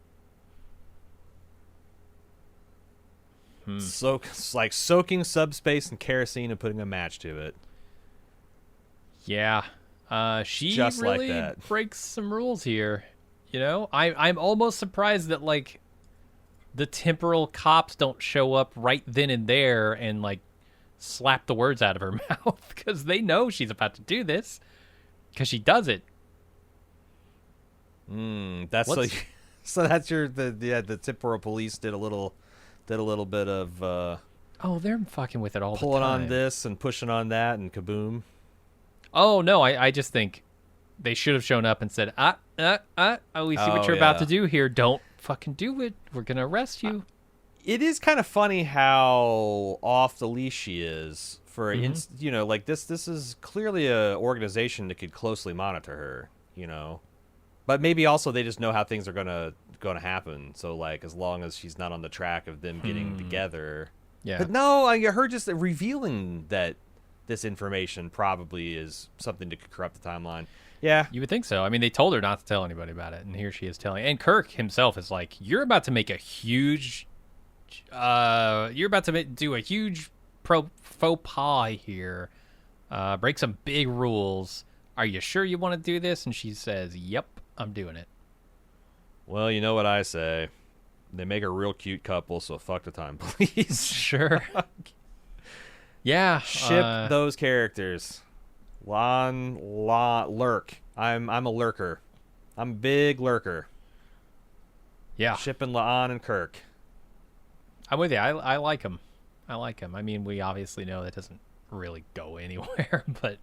So it's like soaking subspace in kerosene and putting a match to it. Yeah. She just really like that. breaks some rules here. I'm almost surprised that like the temporal cops don't show up right then and there and like slap the words out of her mouth, because they know she's about to do this because she does it. That's like, so that's the temporal police did a little bit of they're fucking with it all the time. Pulling on this and pushing on that and kaboom. Oh, no, I just think they should have shown up and said, we see what you're about to do here. Don't fucking do it. We're going to arrest you. It is kind of funny how off the leash she is for, like this is clearly a organization that could closely monitor her, But maybe also they just know how things are going to happen. So, like, as long as she's not on the track of them getting together. Yeah. But no, her just revealing that this information probably is something that could corrupt the timeline. Yeah. You would think so. I mean, they told her not to tell anybody about it, and here she is telling. And Kirk himself is like, you're about to make a huge... do a huge faux pas here. Break some big rules. Are you sure you want to do this? And she says, yep, I'm doing it. Well, you know what I say. They make a real cute couple, so fuck the time, please. Sure. Yeah, ship those characters. Lurk. I'm a lurker. I'm a big lurker. Yeah, shipping La'an and Kirk. I'm with you. I like him. I mean, we obviously know that doesn't really go anywhere, but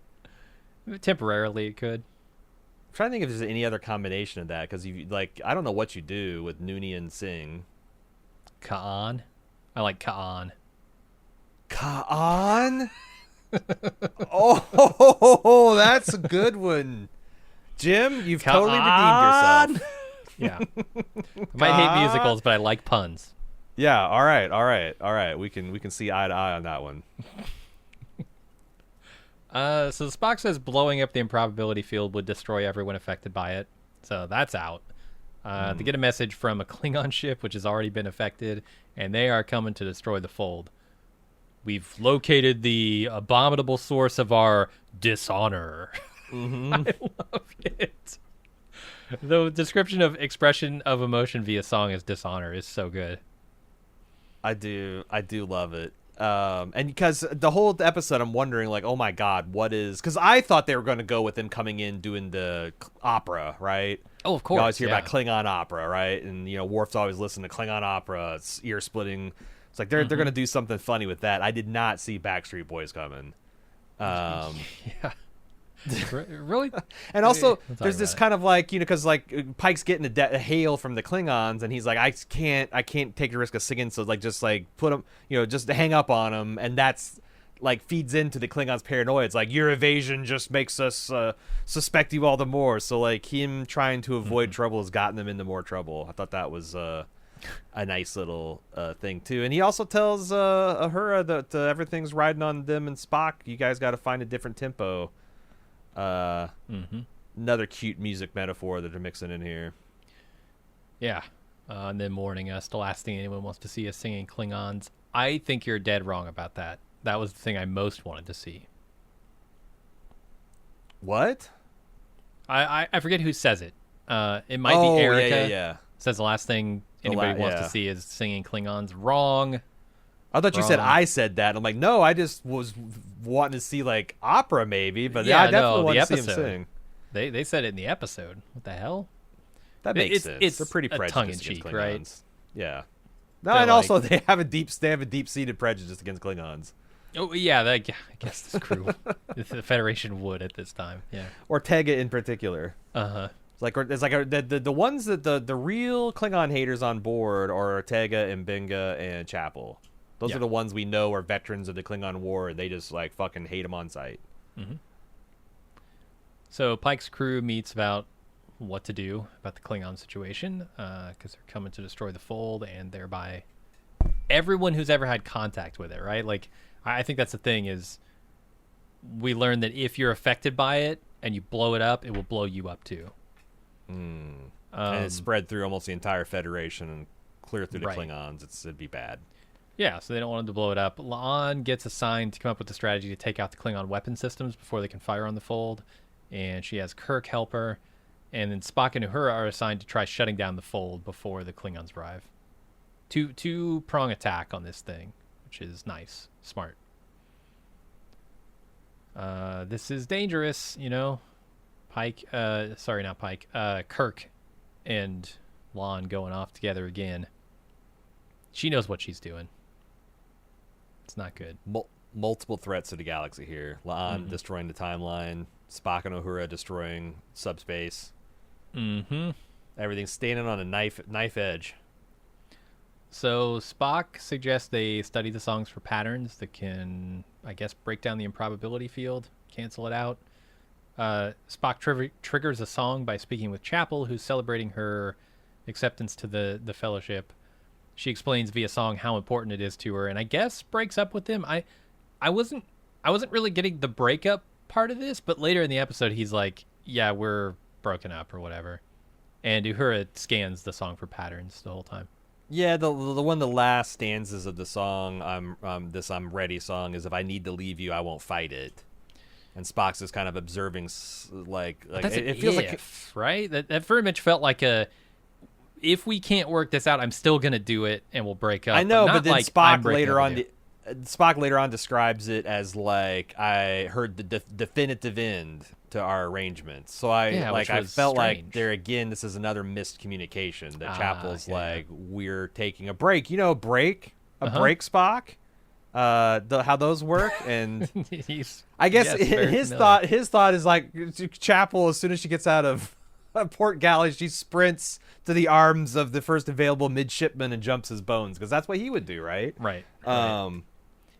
temporarily it could. I'm trying to think if there's any other combination of that, because I don't know what you do with Noonie and Singh. Ka'an. I like Ka'an. Ka'an? Oh, that's a good one. Jim, you've totally redeemed yourself. Yeah. I might hate musicals, but I like puns. Yeah, all right. We can see eye to eye on that one. So Spock says blowing up the improbability field would destroy everyone affected by it. So that's out. They get a message from a Klingon ship, which has already been affected, and they are coming to destroy the fold. We've located the abominable source of our dishonor. Mm-hmm. I love it. The description of expression of emotion via song as dishonor is so good. I do love it. And because the whole episode, I'm wondering, like, oh my god, what is? Because I thought they were going to go with him coming in doing the opera, right? Oh, of course. You always hear about Klingon opera, right? And Worf's always listening to Klingon opera. It's ear splitting. It's like they're going to do something funny with that. I did not see Backstreet Boys coming. Yeah. Really? And also, there's this kind of like, because like Pike's getting a hail from the Klingons, and he's like, I can't take the risk of singing, so like just like put him, just hang up on him, and that's like feeds into the Klingons' paranoia. It's like your evasion just makes us suspect you all the more. So like him trying to avoid trouble has gotten them into more trouble. I thought that was a nice little thing too. And he also tells Uhura that everything's riding on them and Spock. You guys got to find a different tempo. Another cute music metaphor that they're mixing in here. Yeah. And then warning us, the last thing anyone wants to see is singing Klingons. I think you're dead wrong about that. That was the thing I most wanted to see. What? I forget who says it. It might be Erica. Yeah. Says the last thing anybody wants to see is singing Klingons. Wrong. I thought you said I said that. I'm like, no, I just was wanting to see like opera maybe, but I definitely want to see him sing. They said it in the episode. What the hell? That makes sense. It's they're pretty prejudiced tongue-in-cheek, against Klingons. right? Yeah. No, and also they have a deep-seated prejudice against Klingons. Oh yeah, I guess this crew, the Federation would at this time. Yeah. Ortega in particular. It's like the ones that the real Klingon haters on board are Ortega and Benga and Chapel. Those are the ones we know are veterans of the Klingon War, and they just like fucking hate them on sight. So Pike's crew meets about what to do about the Klingon situation, because they're coming to destroy the fold, and thereby everyone who's ever had contact with it, right? Like, I think that's the thing is we learned that if you're affected by it and you blow it up, it will blow you up too. And it's spread through almost the entire Federation and clear through the Klingons. It'd be bad. Yeah, so they don't want him to blow it up. La'an gets assigned to come up with the strategy to take out the Klingon weapon systems before they can fire on the fold, and she has Kirk help her, and then Spock and Uhura are assigned to try shutting down the fold before the Klingons arrive. Two-prong attack on this thing, which is nice, smart. This is dangerous, Kirk and La'an going off together again. She knows what she's doing. It's not good. Multiple threats to the galaxy here. La'an destroying the timeline. Spock and Uhura destroying subspace. Everything's standing on a knife edge. So Spock suggests they study the songs for patterns that can, I guess, break down the improbability field, cancel it out. Spock triggers a song by speaking with Chapel, who's celebrating her acceptance to the Fellowship. She explains via song how important it is to her, and I guess breaks up with him. I wasn't really getting the breakup part of this, but later in the episode, he's like, "Yeah, we're broken up" or whatever. And Uhura scans the song for patterns the whole time. Yeah, the one of the last stanzas of the song, I'm ready song is, if I need to leave you, I won't fight it. And Spock's just kind of observing, like it feels like, right? That very much felt like if we can't work this out, I'm still gonna do it, and we'll break up. I know, but then like, Spock later on describes it as like, I heard the definitive end to our arrangement. So I felt like there again, this is another missed communication. That Chapel's like, we're taking a break. Break Spock. How those work, and I guess his thought is like, Chapel, as soon as she gets out of Port Galley, she sprints to the arms of the first available midshipman and jumps his bones, because that's what he would do, right? Right.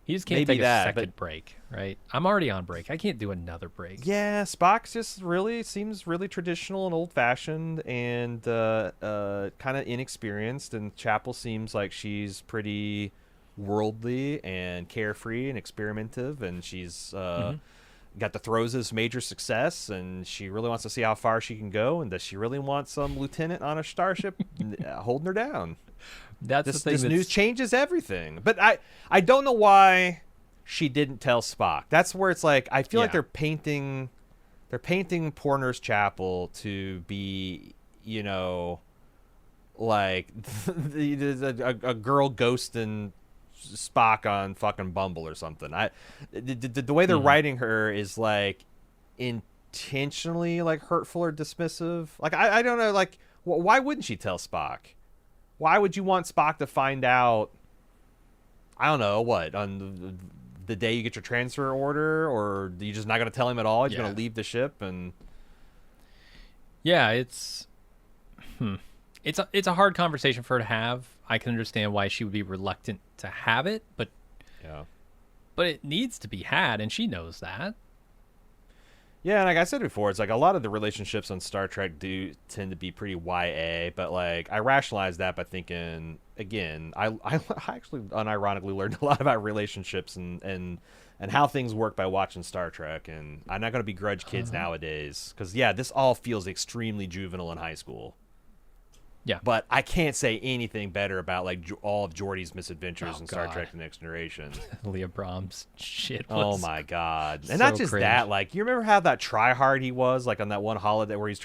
He just can't take a second break, right? I'm already on break. I can't do another break. Yeah, Spock just seems really traditional and old-fashioned and kind of inexperienced, and Chapel seems like she's pretty worldly and carefree and experimentative, and she's got the throes of this major success, and she really wants to see how far she can go, and does she really want some lieutenant on a starship holding her down? That's This news changes everything. But I don't know why she didn't tell Spock. That's where it's like I feel like they're painting poor Nurse Chapel to be, you know, like a girl ghosting Spock on fucking Bumble or something. The way they're writing her is like intentionally like hurtful or dismissive. Like I don't know, like why wouldn't she tell Spock? Why would you want Spock to find out, I don't know, what, on the day you get your transfer order, or you're just not going to tell him at all? He's going to leave the ship and... Yeah, it's a hard conversation for her to have. I can understand why she would be reluctant to have it, but it needs to be had, and she knows that. Yeah, and like I said before, it's like a lot of the relationships on Star Trek do tend to be pretty YA, but like I rationalize that by thinking, again, I actually unironically learned a lot about relationships and how things work by watching Star Trek, and I'm not going to begrudge kids nowadays, because this all feels extremely juvenile in high school. Yeah. But I can't say anything better about like all of Geordi's misadventures in Star Trek The Next Generation. Leah Brahms shit was my God. And not just cringe. That, like, you remember how that tryhard he was, like on that one holiday where he's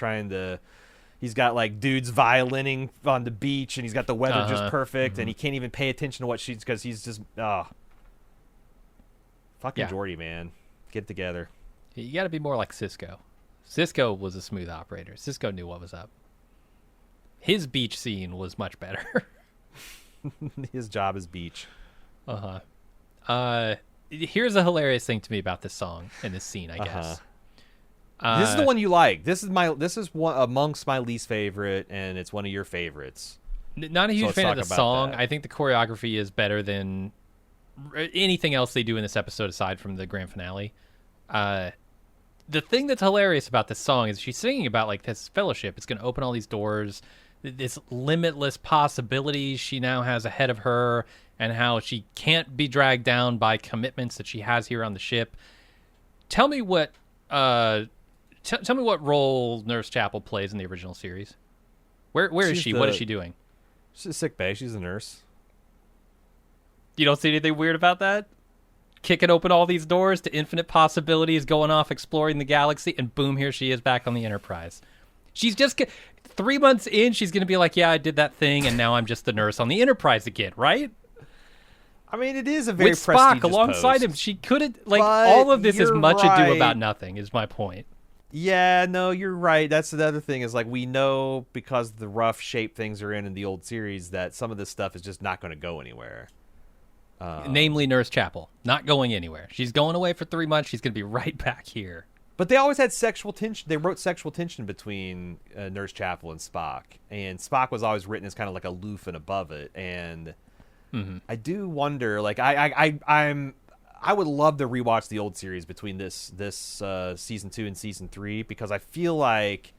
got like dudes violining on the beach and he's got the weather just perfect and he can't even pay attention to what she's, because he's just, fucking Geordi, man. Get it together. You got to be more like Cisco. Cisco was a smooth operator. Cisco knew what was up. His beach scene was much better. His job is beach. Here's a hilarious thing to me about this song and this scene, I guess. This is the one you like. This is one amongst my least favorite, and it's one of your favorites. Not a huge fan of the song. I think the choreography is better than anything else they do in this episode aside from the grand finale. The thing that's hilarious about this song is she's singing about like this fellowship. It's going to open all these doors, this limitless possibilities she now has ahead of her, and how she can't be dragged down by commitments that she has here on the ship. Tell me what tell me what role Nurse Chapel plays in the original series. Where is she? What is she doing? She's a sick bay. She's a nurse. You don't see anything weird about that? Kicking open all these doors to infinite possibilities, going off exploring the galaxy, and boom, here she is back on the Enterprise. She's just 3 months in, she's going to be like, yeah, I did that thing, and now I'm just the nurse on the Enterprise again, right? I mean, it is a very with Spock alongside post. him. She couldn't, like, all of this is much ado about nothing, is my point. Yeah, no, you're right. That's the other thing is, like, we know because the rough shape things are in the old series that some of this stuff is just not going to go anywhere. Namely Nurse Chapel. Not going anywhere. She's going away for 3 months. She's going to be right back here. But they always had sexual tension. They wrote sexual tension between Nurse Chapel and Spock. And Spock was always written as kind of like aloof and above it. And I do wonder, like, I would love to rewatch the old series between this season 2 and season 3, because I feel like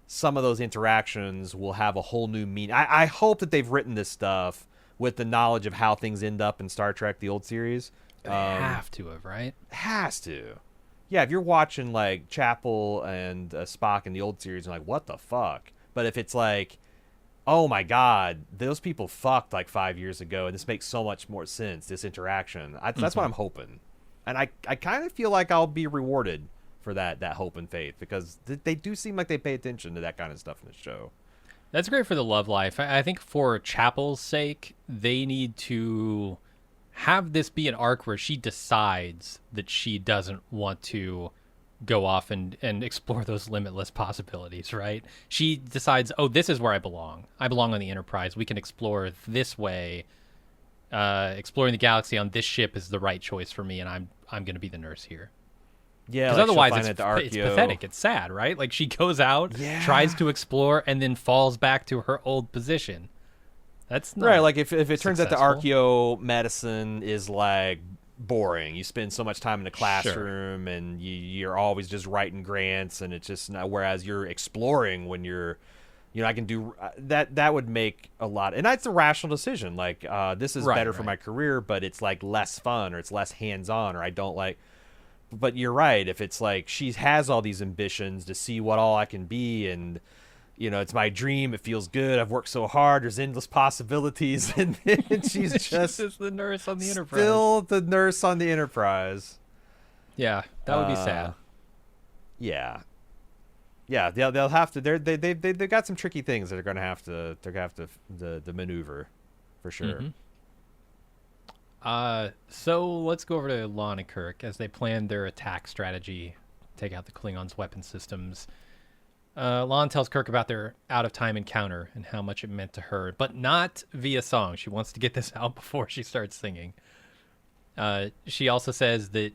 some of those interactions will have a whole new meaning. I hope that they've written this stuff with the knowledge of how things end up in Star Trek, the old series. They have to have, right? Has to. Yeah, if you're watching, like, Chapel and Spock in the old series, you're like, what the fuck? But if it's like, oh my God, those people fucked like 5 years ago, and this makes so much more sense, this interaction. That's what I'm hoping. And I kind of feel like I'll be rewarded for that hope and faith, because they do seem like they pay attention to that kind of stuff in the show. That's great for the love life. I think for Chapel's sake, they need to have this be an arc where she decides that she doesn't want to go off and explore those limitless possibilities, right? She decides, oh, this is where I belong. I belong on the Enterprise. We can explore this way. Exploring the galaxy on this ship is the right choice for me, and I'm going to be the nurse here. Yeah, because otherwise it's pathetic. It's sad, right? Like, she goes out, tries to explore, and then falls back to her old position. That's not right. Like, if it turns out the archaeo medicine is like boring, you spend so much time in the classroom, and you're always just writing grants, and it's just not, whereas you're exploring when you're, I can do that. That would make a lot, and that's a rational decision. Like, this is better for my career, but it's like less fun, or it's less hands on, or I don't like. but you're right. If it's like she has all these ambitions to see what all I can be, and it's my dream. It feels good. I've worked so hard. There's endless possibilities, and then she's just the nurse on the Enterprise. Still the nurse on the Enterprise. Yeah, that would be sad. Yeah. They'll have to. They've got some tricky things that they're gonna have to. The maneuver, for sure. So let's go over to Lon and Kirk as they plan their attack strategy, take out the Klingons' weapon systems. Lon tells Kirk about their out-of-time encounter and how much it meant to her, but not via song. She wants to get this out before she starts singing. She also says that,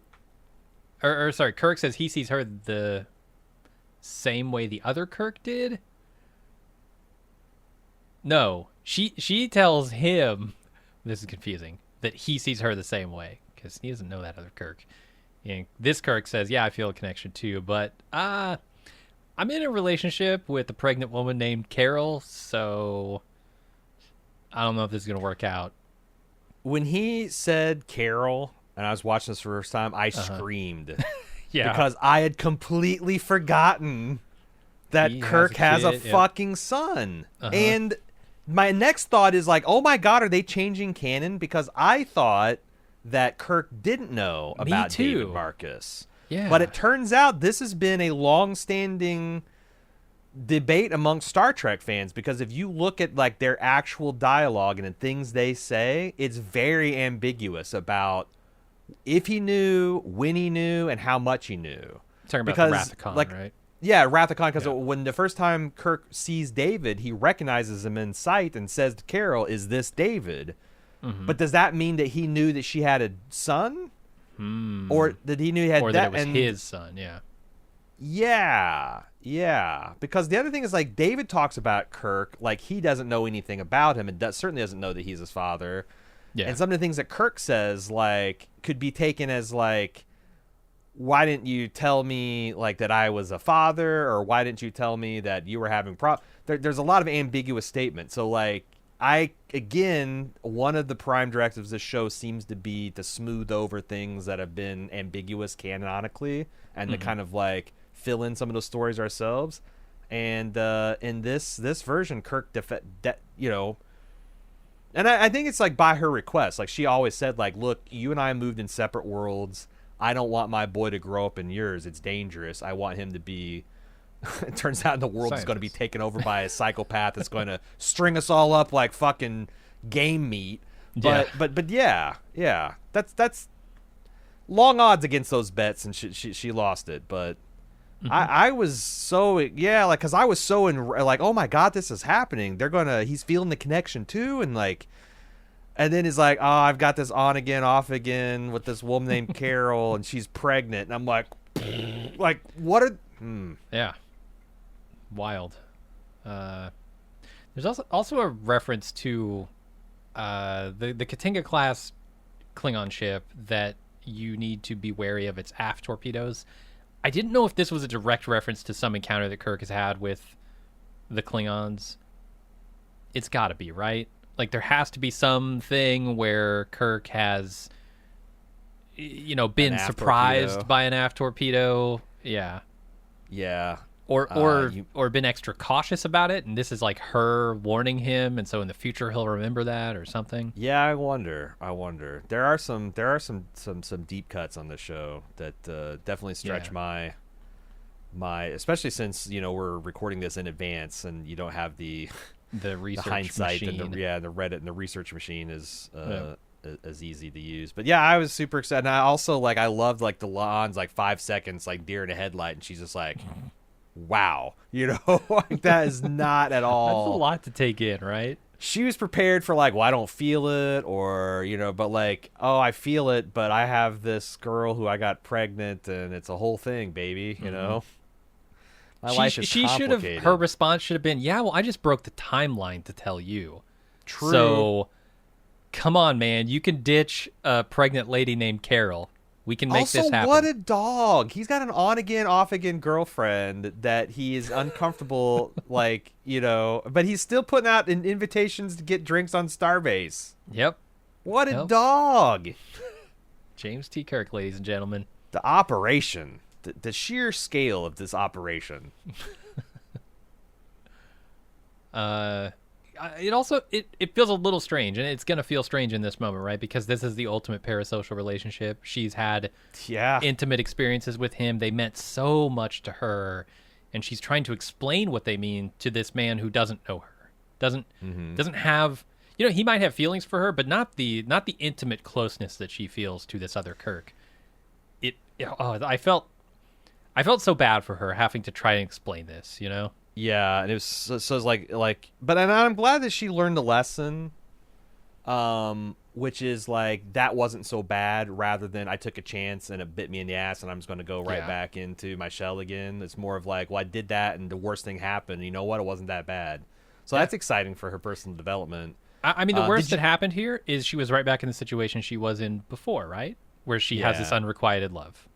Kirk says he sees her the same way the other Kirk did. No, she tells him, this is confusing, that he sees her the same way because he doesn't know that other Kirk. This Kirk says, yeah, I feel a connection too, but I'm in a relationship with a pregnant woman named Carol, so I don't know if this is going to work out. When he said Carol, and I was watching this for the first time, I screamed. Yeah. Because I had completely forgotten that Kirk has a fucking son. And my next thought is like, oh my God, are they changing canon? Because I thought that Kirk didn't know about David Marcus. Yeah. But it turns out this has been a long-standing debate among Star Trek fans, because if you look at like their actual dialogue and the things they say, it's very ambiguous about if he knew, when he knew, and how much he knew. Talking about the Rathacon, right? Yeah, Rathacon, because when the first time Kirk sees David, he recognizes him in sight and says to Carol, "Is this David?" But does that mean that he knew that she had a son? Or that he knew he had or that it was his son, Yeah. Because the other thing is, like, David talks about Kirk like he doesn't know anything about him, and certainly doesn't know that he's his father. Yeah. And some of the things that Kirk says, like, could be taken as, like, why didn't you tell me, like, that I was a father? Or why didn't you tell me that you were having there's a lot of ambiguous statements. So, like, one of the prime directives of this show seems to be to smooth over things that have been ambiguous canonically and to kind of like fill in some of those stories ourselves. And in this version, Kirk, and I think it's like by her request. Like she always said, like, look, you and I moved in separate worlds. I don't want my boy to grow up in yours. It's dangerous. I want him to be. It turns out the world is going to be taken over by a psychopath that's going to string us all up like fucking game meat. But yeah. That's long odds against those bets, and she lost it. But I was so because I was so like, oh my God, this is happening. He's feeling the connection too, and then he's like, oh, I've got this on again, off again with this woman named Carol, and she's pregnant, and I'm like what are yeah. Wild. There's also a reference to the Katinga class Klingon ship that you need to be wary of its aft torpedoes. I didn't know if this was a direct reference to some encounter that Kirk has had with the Klingons. It's got to be, right? Like there has to be something where Kirk has been surprised by an aft torpedo. Yeah. Or been extra cautious about it, and this is like her warning him, and so in the future he'll remember that or something. Yeah, I wonder. There are some deep cuts on the show that definitely stretch my especially since we're recording this in advance and you don't have the research the hindsight machine. and the Reddit and the research machine is as easy to use. But yeah, I was super excited. And I also I loved the Lon's 5 seconds deer in a headlight, and she's just like. Wow, that is not at all. That's a lot to take in, right? She was prepared for well, I don't feel it, or but oh, I feel it, but I have this girl who I got pregnant, and it's a whole thing, baby. My life is complicated. Her response should have been, yeah, well, I just broke the timeline to tell you. True. So, come on, man, you can ditch a pregnant lady named Carol. We can make this happen. What a dog. He's got an on-again, off-again girlfriend that he is uncomfortable, but he's still putting out invitations to get drinks on Starbase. Yep. What a dog. James T. Kirk, ladies and gentlemen. The operation, the sheer scale of this operation. It also it feels a little strange, and it's gonna feel strange in this moment, right? Because this is the ultimate parasocial relationship. She's had intimate experiences with him. They meant so much to her, and she's trying to explain what they mean to this man who doesn't know her, doesn't have. He might have feelings for her, but not the intimate closeness that she feels to this other Kirk. I felt so bad for her having to try and explain this. Yeah, and it was so it's like, but I'm glad that she learned a lesson, which is like that wasn't so bad. Rather than I took a chance and it bit me in the ass, and I'm just going to go right back into my shell again. It's more of like, well, I did that, and the worst thing happened. You know what? It wasn't that bad. So that's exciting for her personal development. I mean, the worst that happened here is she was right back in the situation she was in before, right? Where she has this unrequited love.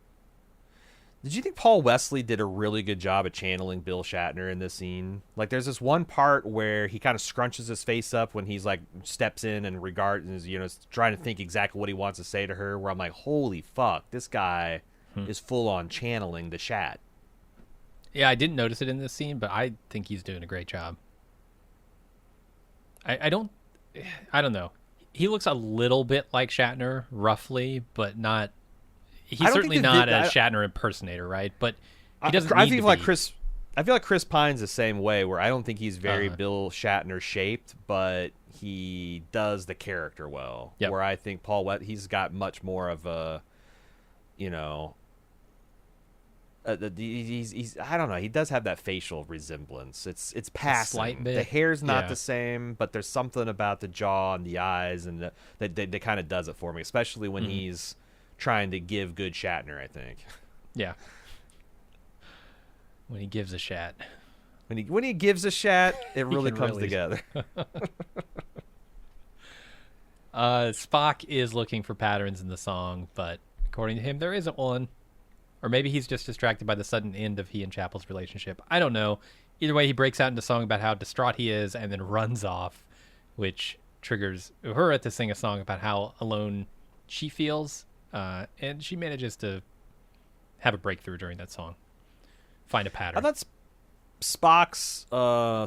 Did you think Paul Wesley did a really good job of channeling Bill Shatner in this scene? Like, there's this one part where he kind of scrunches his face up when he's like steps in and is trying to think exactly what he wants to say to her. Where I'm like, holy fuck, this guy is full on channeling the Shat. Yeah, I didn't notice it in this scene, but I think he's doing a great job. I don't know. He looks a little bit like Shatner, roughly, but not. He's certainly not a Shatner impersonator, right? But he doesn't. I feel like Chris Pine's the same way, where I don't think he's very Bill Shatner shaped, but he does the character well. Yep. Where I think he's got much more of a, he's I don't know. He does have that facial resemblance. It's passing. A slight bit. The hair's not the same, but there's something about the jaw and the eyes and that kind of does it for me, especially when he's trying to give good Shatner, I think. Yeah. When he gives a shat. When he gives a shat, it really comes together. Spock is looking for patterns in the song, but according to him, there isn't one. Or maybe he's just distracted by the sudden end of he and Chapel's relationship. I don't know. Either way, he breaks out into song about how distraught he is and then runs off, which triggers Uhura to sing a song about how alone she feels. And she manages to have a breakthrough during that song. Find a pattern. I thought Spock's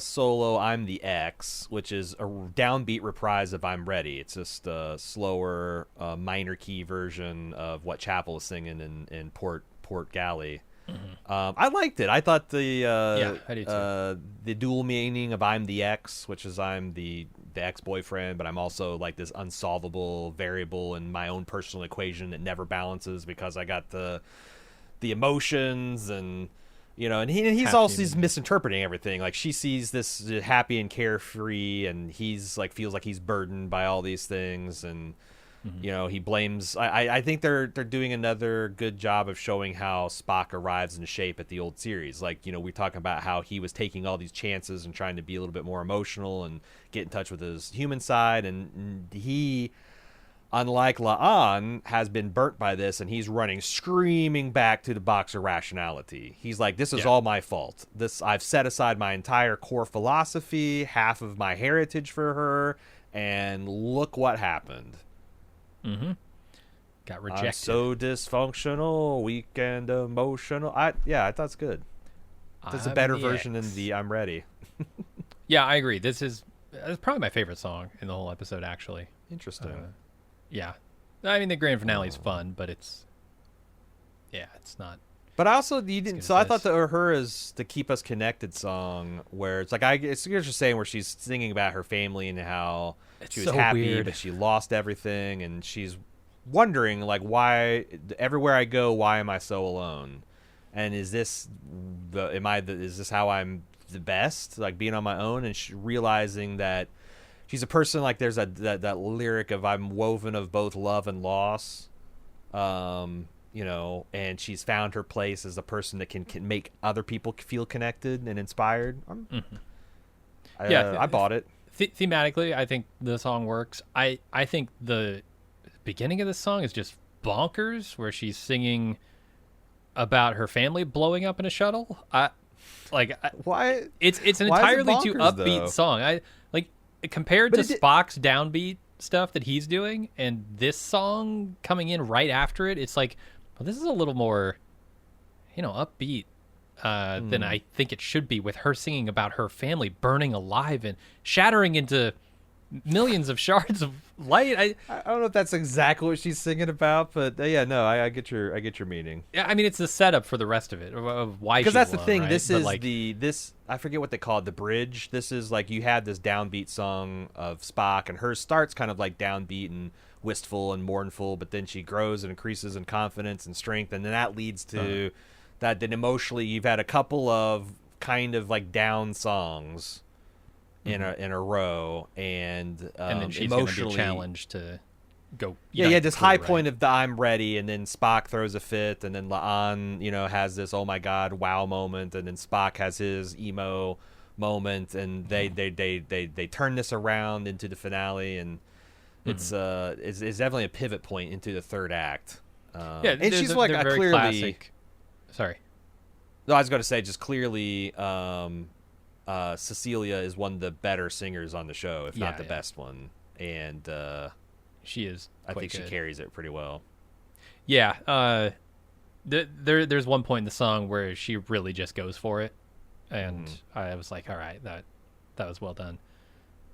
solo I'm the X, which is a downbeat reprise of I'm Ready. It's just a slower minor key version of what Chapel is singing in Port Galley. I liked it. I thought I do too. The dual meaning of I'm the X, which is I'm the ex-boyfriend, but I'm also like this unsolvable variable in my own personal equation that never balances because I got the emotions and and he's also misinterpreting everything. Like, she sees this happy and carefree, and he's like feels like he's burdened by all these things, and he blames. I think they're doing another good job of showing how Spock arrives into shape at the old series. Like, we're talking about how he was taking all these chances and trying to be a little bit more emotional and get in touch with his human side. And he, unlike La'an, has been burnt by this, and he's running screaming back to the box of rationality. He's like, this is all my fault. I've set aside my entire core philosophy, half of my heritage for her, and look what happened. Got rejected. I'm so dysfunctional, weak and emotional. I thought it's good. It's a better version than the I'm Ready. Yeah, I agree. This is probably my favorite song in the whole episode, actually. Interesting. Yeah. I mean, the grand finale is fun, but it's not. But also, you didn't. So I thought that her is the "Keep Us Connected" song, where it's like it's you're just saying where she's singing about her family and how she was so happy, weird. But she lost everything, and she's wondering like, why everywhere I go, why am I so alone? And is this is this how I'm the best, like being on my own? And realizing that she's a person, like there's that lyric of I'm woven of both love and loss. And she's found her place as a person that can make other people feel connected and inspired. I bought it. Thematically, I think the song works. I think the beginning of the song is just bonkers, where she's singing about her family blowing up in a shuttle. Why? It's an entirely too upbeat song. Compared to Spock's downbeat stuff that he's doing, and this song coming in right after it, it's like But this is a little more, upbeat than I think it should be, with her singing about her family burning alive and shattering into millions of shards of light. I don't know if that's exactly what she's singing about, but yeah, no, I get your meaning. Yeah, I mean, it's the setup for the rest of it, of why. Because that's the alone, thing. right? This But, is like, this. I forget what they call it, the bridge. This is like you had this downbeat song of Spock, and hers starts kind of like downbeat and wistful and mournful, but then she grows and increases in confidence and strength, and then that leads to that. Then emotionally, you've had a couple of kind of like down songs in a row, and then she's emotionally gonna be challenged to go. Yeah, this high right? point of the I'm ready, and then Spock throws a fit, and then La'an, has this oh my god wow moment, and then Spock has his emo moment, and they turn this around into the finale, and it's definitely a pivot point into the third act. Yeah, and she's like they're a very clearly. classic. Sorry. No, I was going to say just clearly. Cecilia is one of the better singers on the show, if not the best one, and she is. I think good. she carries it pretty well. Yeah, there's one point in the song where she really just goes for it, and I was like, all right, that was well done.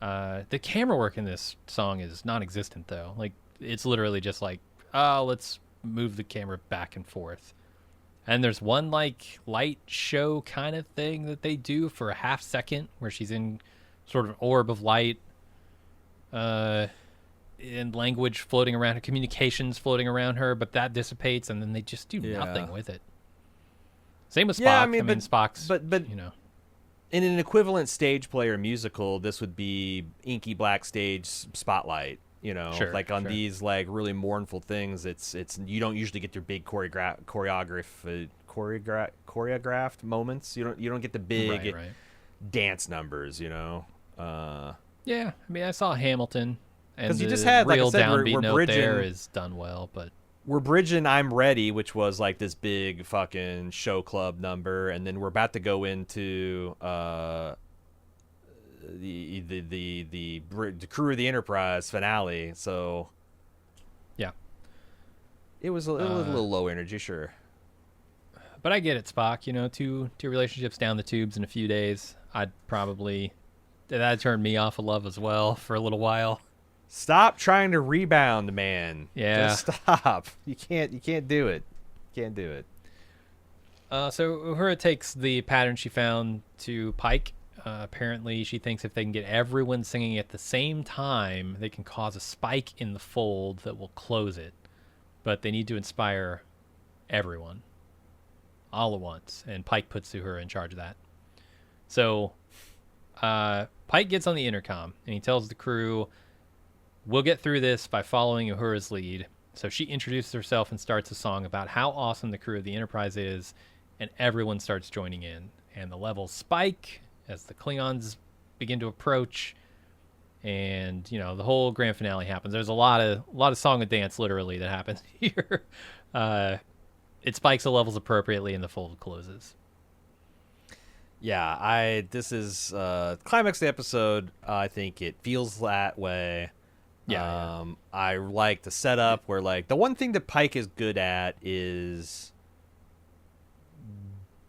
The camera work in this song is non-existent, though. Like, it's literally just like, oh, let's move the camera back and forth. And there's one like light show kind of thing that they do for a half second where she's in sort of an orb of light, and language floating around her, communications floating around her, but that dissipates, and then they just do nothing with it. Same with Spock. Yeah, I mean Spock's, but in an equivalent stage play or musical, this would be inky black stage spotlight. Like on these like really mournful things, it's you don't usually get your big choreographed moments. You don't get the big dance numbers. Yeah, I mean, I saw Hamilton, and you just had, real like I said, downbeat we're note bridging, there is done well, but we're bridging "I'm Ready," which was like this big fucking show club number, and then we're about to go into the Crew of the Enterprise finale. So yeah, it was a little low energy, sure. But I get it, Spock. Two relationships down the tubes in a few days. That turned me off of love as well for a little while. Stop trying to rebound, man. Yeah, just stop. You can't do it. Can't do it. So Uhura takes the pattern she found to Pike. Apparently, she thinks if they can get everyone singing at the same time, they can cause a spike in the fold that will close it. But they need to inspire everyone all at once, and Pike puts Uhura in charge of that. So Pike gets on the intercom, and he tells the crew, we'll get through this by following Uhura's lead. So she introduces herself and starts a song about how awesome the crew of the Enterprise is, and everyone starts joining in. And the levels spike as the Klingons begin to approach, and the whole grand finale happens. There's a lot of song and dance literally that happens here. It spikes the levels appropriately, and the fold closes. Yeah, this is climax of the episode. I think it feels that way. Yeah, I like the setup where like the one thing that Pike is good at is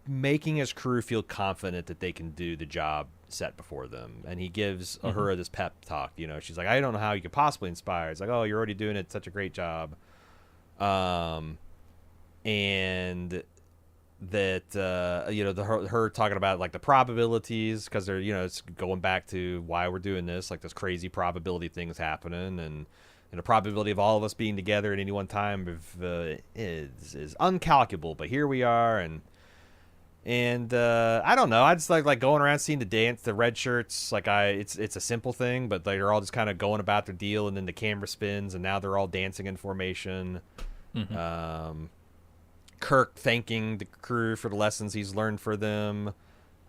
making his crew feel confident that they can do the job set before them, and he gives Uhura this pep talk. She's like, I don't know how you could possibly inspire. It's like, oh, you're already doing it, such a great job. And that her talking about like the probabilities, because they're it's going back to why we're doing this, like this crazy probability things happening, and the probability of all of us being together at any one time is uncalculable, but here we are. And I don't know. I just like going around seeing the red shirts. Like it's a simple thing, but they're all just kind of going about their deal, and then the camera spins, and now they're all dancing in formation. Kirk thanking the crew for the lessons he's learned for them.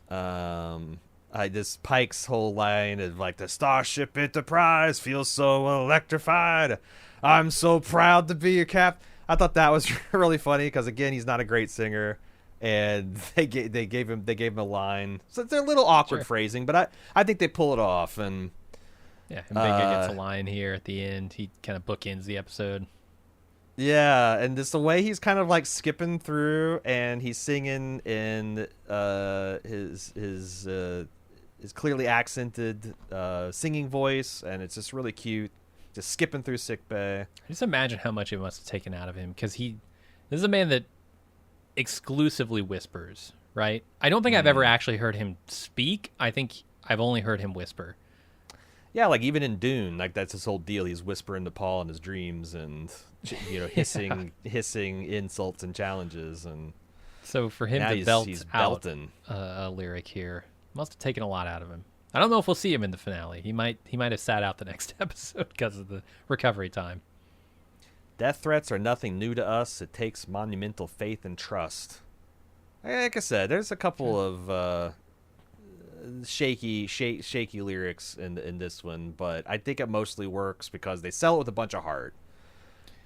This Pike's whole line is like, the Starship Enterprise feels so electrified. I'm so proud to be your cap. I thought that was really funny because again, he's not a great singer. And they gave him a line. So it's a little awkward phrasing, but I think they pull it off. And yeah, and Binga gets a line here at the end. He kind of bookends the episode. Yeah, and just the way he's kind of like skipping through, and he's singing in his clearly accented singing voice, and it's just really cute. Just skipping through sickbay. Just imagine how much it must have taken out of him, because this is a man that exclusively whispers, right? I don't think I've ever actually heard him speak. I think I've only heard him whisper. Yeah, like even in Dune, like that's his whole deal. He's whispering to Paul in his dreams, and hissing insults and challenges, and so for him to belt out a lyric here must have taken a lot out of him. I don't know if we'll see him in the finale. He might have sat out the next episode because of the recovery time. Death threats are nothing new to us. It takes monumental faith and trust. Like I said, there's a couple of shaky lyrics in this one, but I think it mostly works because they sell it with a bunch of heart.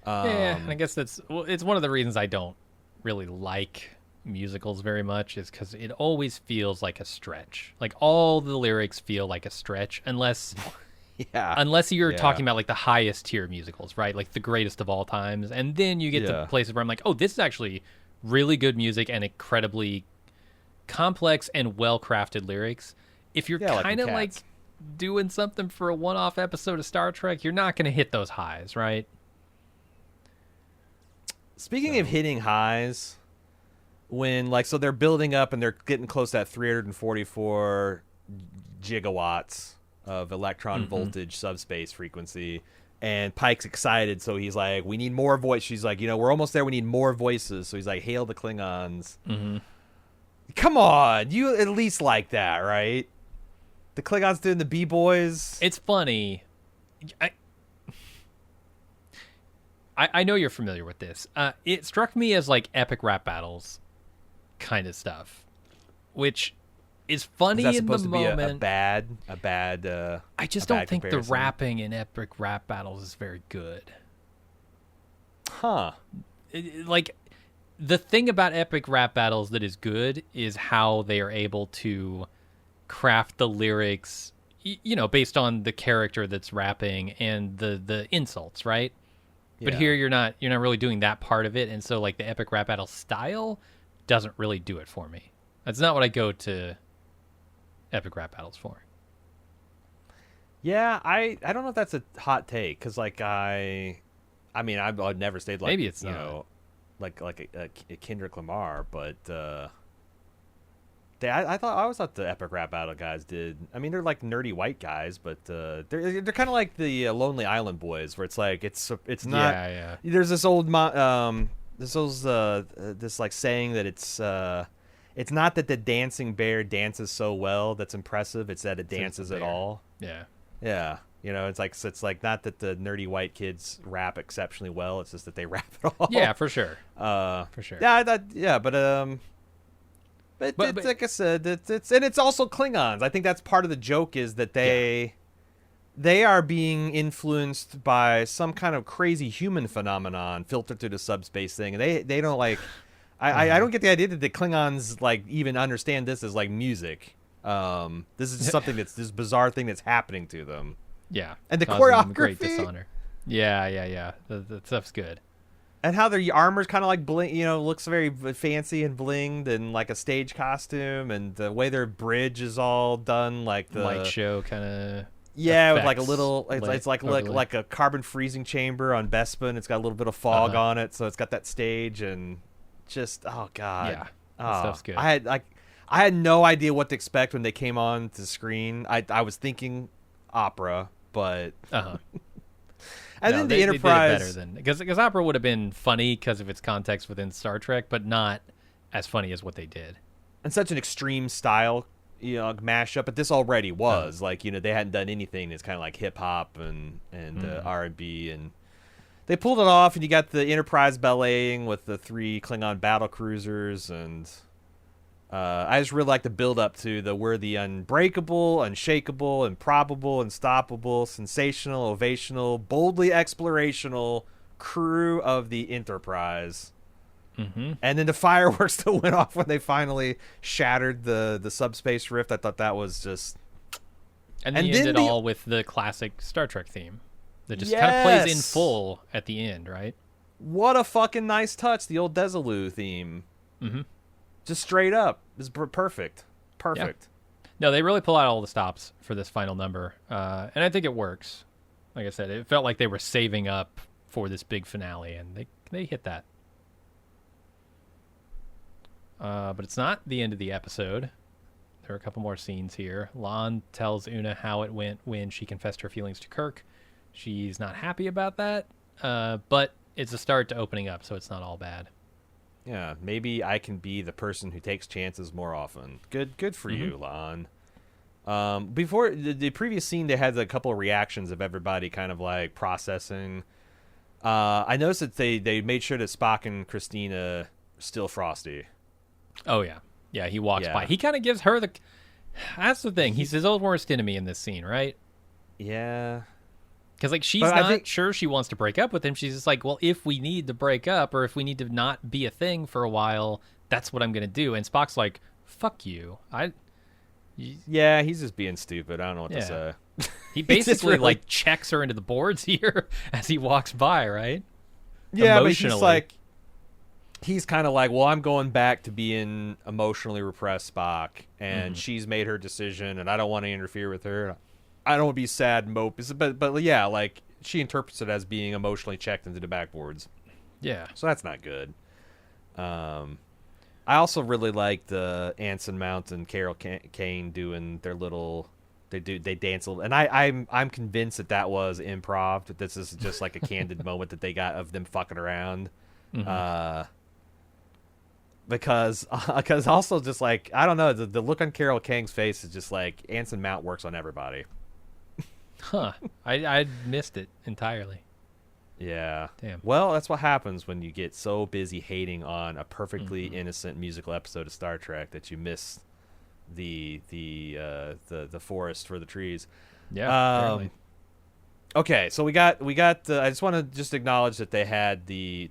Yeah, and I guess it's one of the reasons I don't really like musicals very much, is because it always feels like a stretch. Like all the lyrics feel like a stretch, unless you're talking about like the highest tier musicals, right? Like the greatest of all times, and then you get to places where I'm like, oh, this is actually really good music and incredibly complex and well crafted lyrics. If you're kind of like doing something for a one-off episode of Star Trek, you're not going to hit those highs, right? Speaking of hitting highs, when so they're building up and they're getting close to that 344 gigawatts of electron voltage subspace frequency, and Pike's excited, so he's like, we need more voice. She's like, we're almost there, we need more voices. So he's like, hail the Klingons. Come on, you at least like that, right? The Klingons doing the B-boys. It's funny. I know you're familiar with this. It struck me as like epic rap battles kind of stuff, which is funny in the moment. A bad. I just don't think the rapping in epic rap battles is very good. Huh? Like the thing about epic rap battles that is good is how they are able to craft the lyrics, based on the character that's rapping and the insults, right? But here you're not really doing that part of it, and so like the epic rap battle style doesn't really do it for me. That's not what I go to epic rap battles for. Yeah, I don't know if that's a hot take, because like I've never stayed like, maybe it's not like a Kendrick Lamar, but I always thought the epic rap battle guys did. I mean, they're like nerdy white guys, but they're kind of like the Lonely Island Boys, where it's like it's not. Yeah. There's this this like saying that it's not that the dancing bear dances so well that's impressive. It's that it dances at all. Yeah. Yeah. It's like not that the nerdy white kids rap exceptionally well. It's just that they rap at all. Yeah, for sure. For sure. Yeah, But it's, like I said, it's also Klingons. I think that's part of the joke, is that they are being influenced by some kind of crazy human phenomenon filtered through the subspace thing, and they don't like. I don't get the idea that the Klingons like even understand this as like music. This is something that's this bizarre thing that's happening to them. Yeah, and the choreography, great dishonor. Yeah. The stuff's good. And how their armor's kind of like bling, looks very fancy and blinged, and like a stage costume, and the way their bridge is all done, like the light show kind of. Yeah, with like a little, it's like a carbon freezing chamber on Bespin. It's got a little bit of fog on it, so it's got that stage, and just oh god, yeah, that stuff's good. I had no idea what to expect when they came on to screen. I was thinking opera, but. And then the Enterprise, they did it better because opera would have been funny because of its context within Star Trek, but not as funny as what they did. And such an extreme style, mashup. But this already was they hadn't done anything that's kind of like hip hop and R&B, and they pulled it off. And you got the Enterprise balleting with the 3 Klingon battle cruisers, and I just really like the build up to we're the unbreakable, unshakable, improbable, unstoppable, sensational, ovational, boldly explorational crew of the Enterprise. And then the fireworks that went off when they finally shattered the subspace rift. I thought that was just. And then you ended all with the classic Star Trek theme that just kind of plays in full at the end, right? What a fucking nice touch, the old Desilu theme. Mm-hmm. Just straight up. It's perfect. Perfect. Yeah. No, they really pull out all the stops for this final number, and I think it works. Like I said, it felt like they were saving up for this big finale, and they hit that. But it's not the end of the episode. There are a couple more scenes here. Lon tells Una how it went when she confessed her feelings to Kirk. She's not happy about that, but it's a start to opening up, so it's not all bad. Yeah, maybe I can be the person who takes chances more often. Good for you, Lon. Before the previous scene, they had a couple of reactions of everybody kind of like processing. I noticed that they made sure that Spock and Christina are still frosty. Oh, yeah. Yeah, he walks by. He kind of gives her the... That's the thing. He's his own worst enemy in this scene, right? Yeah. Because, like, she's not sure she wants to break up with him. She's just like, well, if we need to break up or if we need to not be a thing for a while, that's what I'm going to do. And Spock's like, fuck you. Yeah, he's just being stupid. I don't know what to say. He basically, like, checks her into the boards here as he walks by, right? Yeah, but he's like... He's kind of like, well, I'm going back to being emotionally repressed Spock, and she's made her decision, and I don't want to interfere with her. I don't want to be sad and mope. But yeah, like, she interprets it as being emotionally checked into the backboards. Yeah. So that's not good. I also really like the Anson Mount and Carol Kane doing their little... They dance a little, and I'm convinced that was improv, that this is just like a candid moment that they got of them fucking around. Because also just like, I don't know, the look on Carol Kang's face is just like, Anson Mount works on everybody. Huh. I missed it entirely. Yeah. Damn. Well, that's what happens when you get so busy hating on a perfectly innocent musical episode of Star Trek that you miss the forest for the trees. Yeah. Apparently. Okay, so we got. I just want to just acknowledge that they had the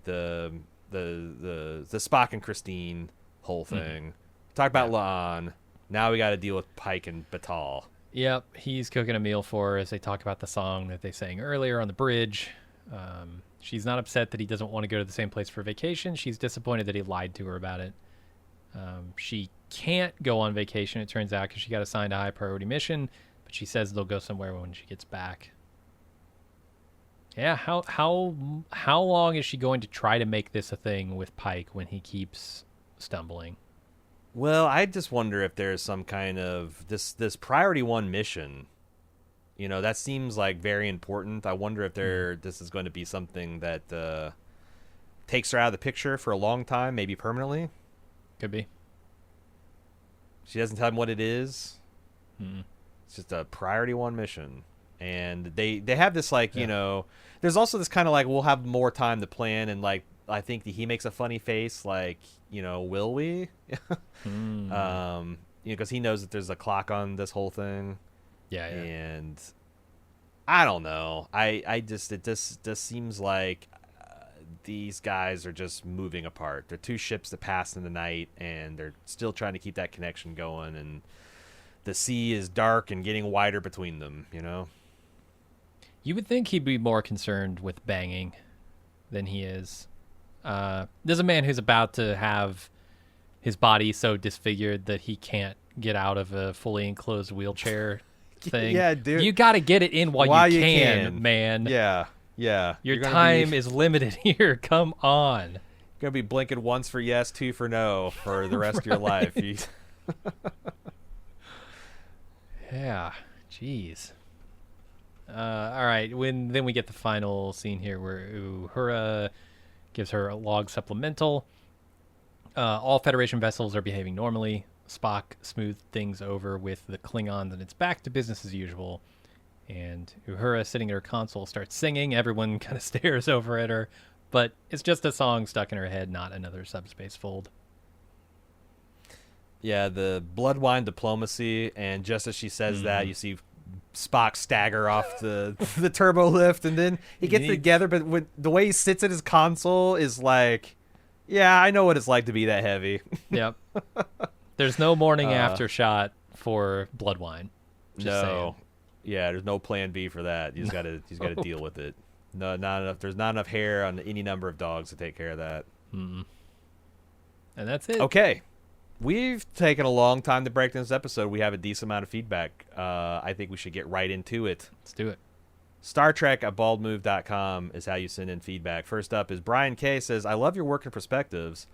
Spock and Christine whole thing. Talk about La'an. Now we got to deal with Pike and Batal. Yep, he's cooking a meal for her as they talk about the song that they sang earlier on the bridge. She's not upset that he doesn't want to go to the same place for vacation. She's disappointed that he lied to her about it. She can't go on vacation, it turns out, because she got assigned a high priority mission, but she says they'll go somewhere when she gets back. Yeah, how long is she going to try to make this a thing with Pike when he keeps stumbling? Well, I just wonder if there's some kind of this priority 1 mission. You know, that seems like very important. I wonder if this is going to be something that takes her out of the picture for a long time, maybe permanently. Could be. She doesn't tell him what it is. Mm-mm. It's just a priority 1 mission. And they have this, like, you know, there's also this kind of like, we'll have more time to plan, and like, I think that he makes a funny face, like, you know, will we? You know, because he knows that there's a clock on this whole thing. Yeah. And I don't know. This seems like these guys are just moving apart. They're two ships that passed in the night, and they're still trying to keep that connection going, and the sea is dark and getting wider between them, you know? You would think he'd be more concerned with banging than he is. There's a man who's about to have his body so disfigured that he can't get out of a fully enclosed wheelchair thing. Yeah, dude. You got to get it in while you can, man. Yeah. Your time is limited here. Come on. You're going to be blinking once for yes, 2 for no for the rest of your life. Yeah. Jeez. All right. Then we get the final scene here where Uhura gives her a log supplemental. All Federation vessels are behaving normally. Spock smoothed things over with the Klingons, and it's back to business as usual. And Uhura, sitting at her console, starts singing. Everyone kind of stares over at her, but it's just a song stuck in her head, not another Subspace fold. Yeah, the blood wine diplomacy, and just as she says that, you see Spock stagger off the turbo lift, and then he gets together, but the way he sits at his console is like, yeah, I know what it's like to be that heavy. Yep. There's no morning after shot for blood wine. Just saying. Yeah, there's no plan B for that. You just gotta deal with it. No, not enough. There's not enough hair on any number of dogs to take care of that. And that's it. Okay. We've taken a long time to break this episode. We have a decent amount of feedback. I think we should get right into it. Let's do it. StarTrek@baldmove.com is how you send in feedback. First up is Brian K. says, I love your work and perspectives.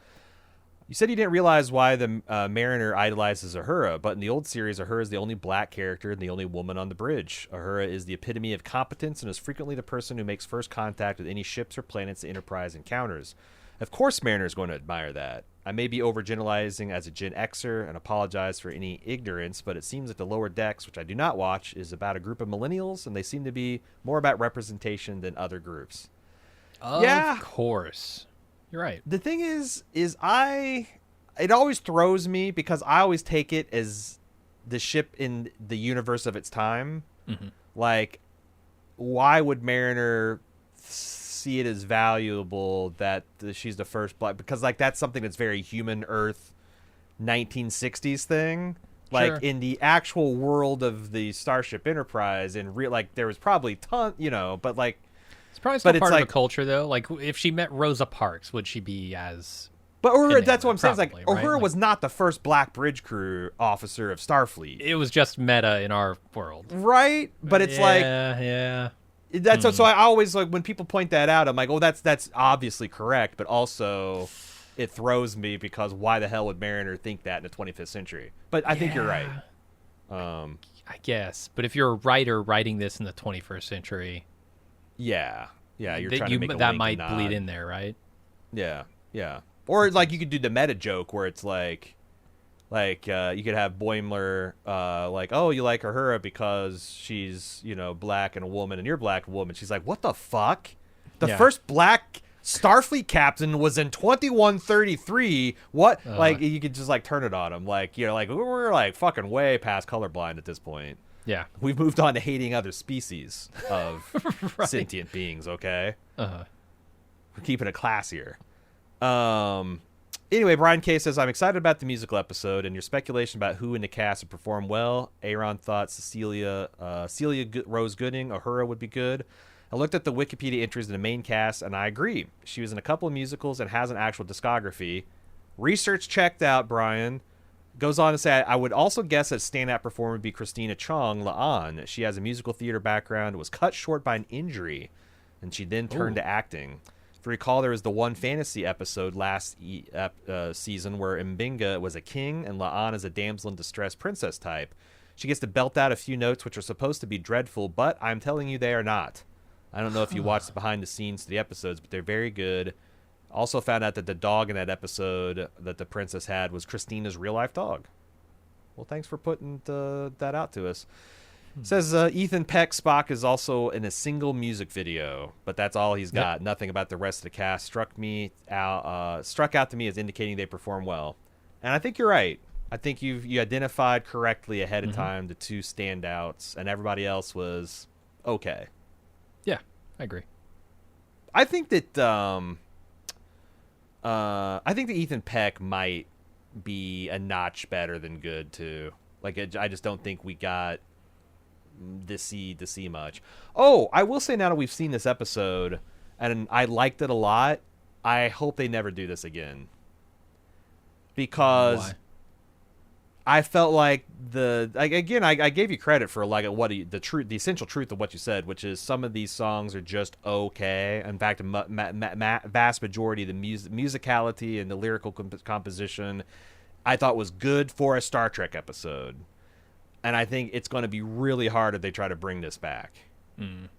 You said you didn't realize why the Mariner idolizes Uhura, but in the old series, Uhura is the only black character and the only woman on the bridge. Uhura is the epitome of competence and is frequently the person who makes first contact with any ships or planets the Enterprise encounters. Of course Mariner is going to admire that. I may be overgeneralizing as a Gen Xer and apologize for any ignorance, but it seems that the Lower Decks, which I do not watch, is about a group of millennials, and they seem to be more about representation than other groups. Of course. You're right. The thing is it always throws me because I always take it as the ship in the universe of its time. Mm-hmm. Like, why would Mariner see it as valuable that she's the first black? Because, like, that's something that's very human Earth 1960s thing. Like, Sure. in the actual world of the Starship Enterprise, and like, there was probably but like, It's probably still but it's part of like- the culture, though. Like, if she met Rosa Parks, would she be as... but Uhura, enamored? that's what I'm saying. Probably, It's like, right? Uhura Like- was not the first black bridge crew officer of Starfleet. It was just meta in our world. Right? But it's like, Yeah. that's so I always, like, when people point that out, I'm like, oh, that's obviously correct, but also it throws me because why the hell would Mariner think that in the 25th century? But I think you're right. I guess. But if you're a writer writing this in the 21st century... Yeah, you're that trying to make a that wink might and nod. bleed in there, right? Yeah. Or like you could do the meta joke where it's like you could have Boimler like, oh, you like Uhura because she's, black and a woman, and you're black and a woman. She's like, what the fuck? The Yeah. first black Starfleet captain was in 2133. What? Like, you could just like turn it on him. Like, like, we're like fucking way past colorblind at this point. Yeah. We've moved on to hating other species of Right. sentient beings, okay? Uh-huh. We're keeping it classier. Anyway, Brian K. says, I'm excited about the musical episode and your speculation about who in the cast would perform well. A.Ron thought Celia Rose Gooding, Uhura would be good. I looked at the Wikipedia entries in the main cast, and I agree. She was in a couple of musicals and has an actual discography. Research checked out, Brian. Goes on to say, I would also guess that standout performer would be Christina Chong La'an. She has a musical theater background, was cut short by an injury, and she then turned to acting. If you recall, there was the one fantasy episode last season where Mbinga was a king and La'an is a damsel in distress princess type. She gets to belt out a few notes which are supposed to be dreadful, but I'm telling you they are not. I don't know if you watched the behind the scenes to the episodes, but they're very good. Also found out that the dog in that episode that the princess had was Christina's real-life dog. Well, thanks for putting that out to us. Says Ethan Peck Spock is also in a single music video, but that's all he's got. Nothing about the rest of the cast struck out to me as indicating they perform well. And I think you're right. I think you identified correctly ahead of time the two standouts, and everybody else was okay. Yeah, I agree. I think that Ethan Peck might be a notch better than good too. Like, I just don't think we got to see much. Oh, I will say now that we've seen this episode and I liked it a lot, I hope they never do this again. Because Why? I felt like I gave you credit for like the essential truth of what you said, which is some of these songs are just okay. In fact, vast majority of the musicality and the lyrical composition I thought was good for a Star Trek episode. And I think it's going to be really hard if they try to bring this back.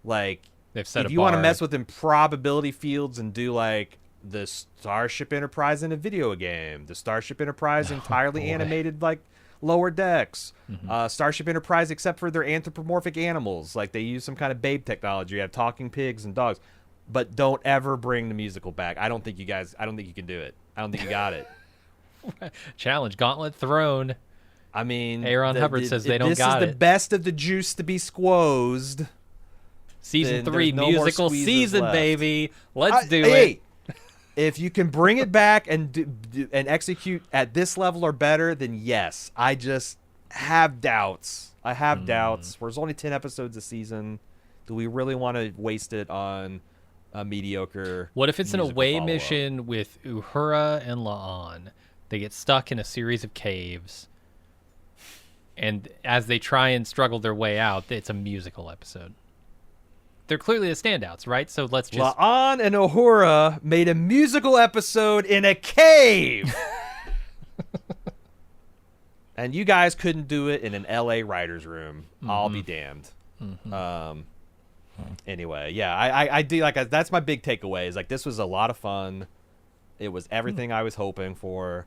Like, They've set if a you want to bar. mess with improbability fields and do like the Starship Enterprise in a video game, the Starship Enterprise entirely animated like Lower Decks, Starship Enterprise except for their anthropomorphic animals, like they use some kind of babe technology. You have talking pigs and dogs, but don't ever bring the musical back. I don't think you can do it. I don't think you got it. Challenge, gauntlet thrown. I mean, A.Ron Hubbard says they don't got This is it. the best of the juice to be squozed. Season Then 3 there's no more musical squeezes season, left. baby. Let's do Hey, it. if you can bring it back and execute at this level or better, then yes. I just have doubts. There's only 10 episodes a season. Do we really want to waste it on a mediocre. What if it's an musical away follow-up. mission with Uhura and La'an? They get stuck in a series of caves, and as they try and struggle their way out, it's a musical episode. They're clearly the standouts, right? So let's just... La'an and Uhura made a musical episode in a cave! And you guys couldn't do it in an LA writer's room. I'll be damned. Anyway, yeah, I do like that's my big takeaway. Is like this was a lot of fun. It was everything I was hoping for.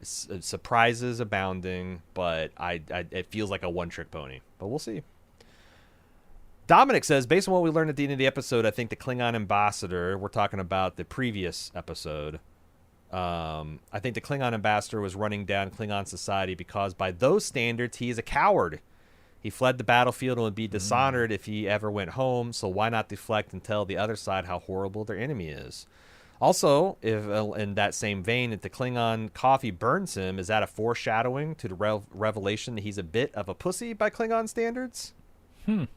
Surprises abounding, but it feels like a one-trick pony. But we'll see. Dominic says, based on what we learned at the end of the episode, I think the Klingon ambassador, we're talking about the previous episode, I think the Klingon ambassador was running down Klingon society because by those standards, he is a coward. He fled the battlefield and would be dishonored if he ever went home, so why not deflect and tell the other side how horrible their enemy is? Also, if in that same vein, if the Klingon coffee burns him, is that a foreshadowing to the revelation that he's a bit of a pussy by Klingon standards? I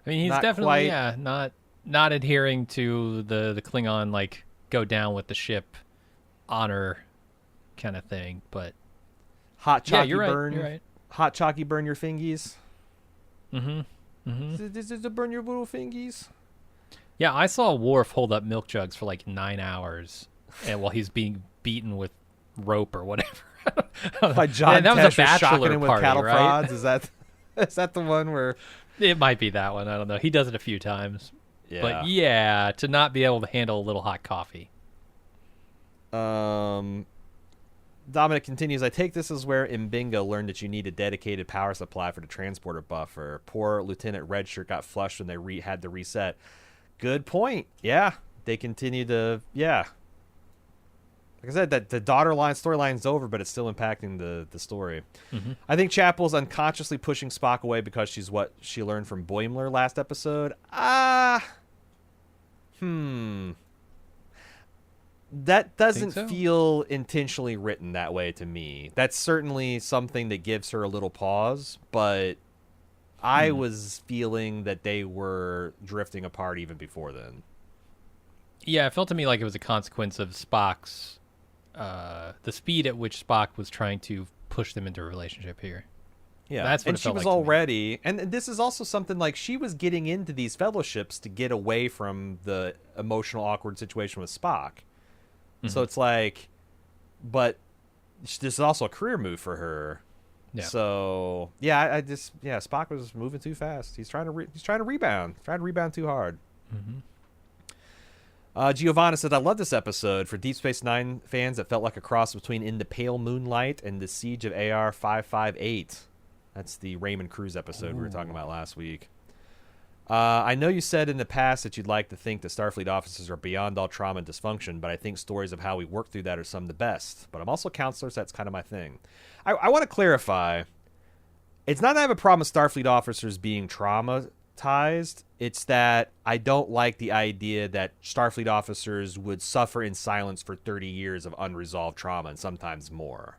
mean, he's Not definitely quite. not adhering to the Klingon like go down with the ship honor kind of thing, but Hot chalky you're burn. You're right. Hot chalky burn your fingies. Mm-hmm. Does it burn your little fingies? Yeah, I saw Worf hold up milk jugs for like 9 hours, and while he's being beaten with rope or whatever. By John that was Tesh a bachelor shocking him with party, cattle right? prods. Is that the one where? It might be that one. I don't know. He does it a few times. Yeah. But yeah, to not be able to handle a little hot coffee. Dominic continues, I take this as where Mbinga learned that you need a dedicated power supply for the transporter buffer. Poor Lieutenant Redshirt got flushed when they had to reset. Good point. Yeah. They continue to, yeah. Like I said, that the daughter line storyline's over, but it's still impacting the story. I think Chapel's unconsciously pushing Spock away because she's what she learned from Boimler last episode. That doesn't feel intentionally written that way to me. That's certainly something that gives her a little pause, but I was feeling that they were drifting apart even before then. Yeah, it felt to me like it was a consequence of Spock's the speed at which Spock was trying to push them into a relationship here. Yeah, that's what and it she felt was like to me. already, and this is also something like she was getting into these fellowships to get away from the emotional awkward situation with Spock. So it's like, but this is also a career move for her. Yeah. So yeah, Spock was moving too fast. He's trying to rebound, trying to rebound too hard. Giovanna said, I love this episode. For Deep Space Nine fans, it felt like a cross between In the Pale Moonlight and The Siege of AR 558. That's the Raymond Cruz episode we were talking about last week. I know you said in the past that you'd like to think that Starfleet officers are beyond all trauma and dysfunction, but I think stories of how we work through that are some of the best. But I'm also counselors. That's kind of my thing. I want to clarify. It's not that I have a problem with Starfleet officers being traumatized. It's that I don't like the idea that Starfleet officers would suffer in silence for 30 years of unresolved trauma and sometimes more.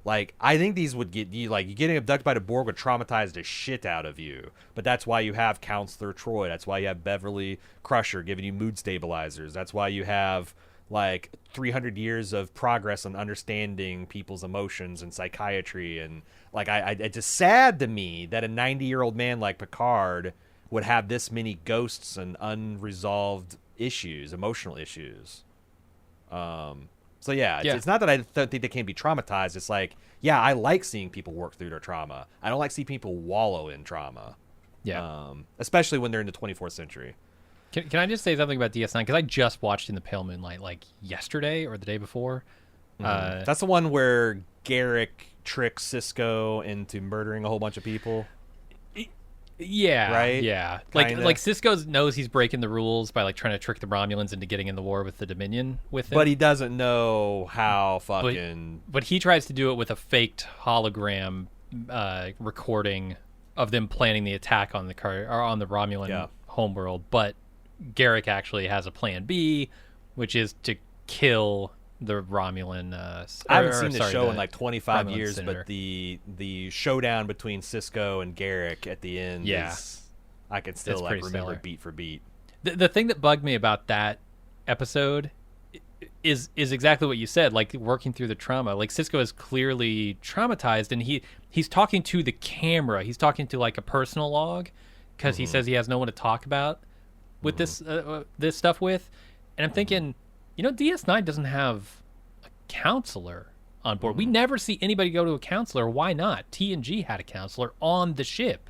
Like, I think these would get you, like, you getting abducted by the Borg would traumatize the shit out of you. But that's why you have Counselor Troy. That's why you have Beverly Crusher giving you mood stabilizers. That's why you have, like, 300 years of progress on understanding people's emotions and psychiatry. And, like, it's just sad to me that a 90-year-old man like Picard would have this many ghosts and unresolved issues, emotional issues. So yeah, it's not that I don't think they can't be traumatized. It's like, yeah, I like seeing people work through their trauma. I don't like seeing people wallow in trauma. Yeah. Especially when they're in the 24th century. Can I just say something about DS9? Because I just watched In the Pale Moonlight like yesterday or the day before. That's the one where Garrick tricks Cisco into murdering a whole bunch of people. Yeah, right. Yeah, Kinda. like Cisco knows he's breaking the rules by like trying to trick the Romulans into getting in the war with the Dominion with him. But he doesn't know how fucking. But he tries to do it with a faked hologram recording of them planning the attack on the on the Romulan homeworld. But Garrick actually has a plan B, which is to kill the Romulan. I haven't seen the show in like 25 Romulan years, senator. but the showdown between Cisco and Garrick at the end, is, I can still like remember stellar. beat for beat. The thing that bugged me about that episode is exactly what you said, like working through the trauma. Like Cisco is clearly traumatized, and he's talking to the camera. He's talking to like a personal log because he says he has no one to talk about with this stuff with. And I'm thinking, DS9 doesn't have a counselor on board. We never see anybody go to a counselor. Why not? TNG had a counselor on the ship.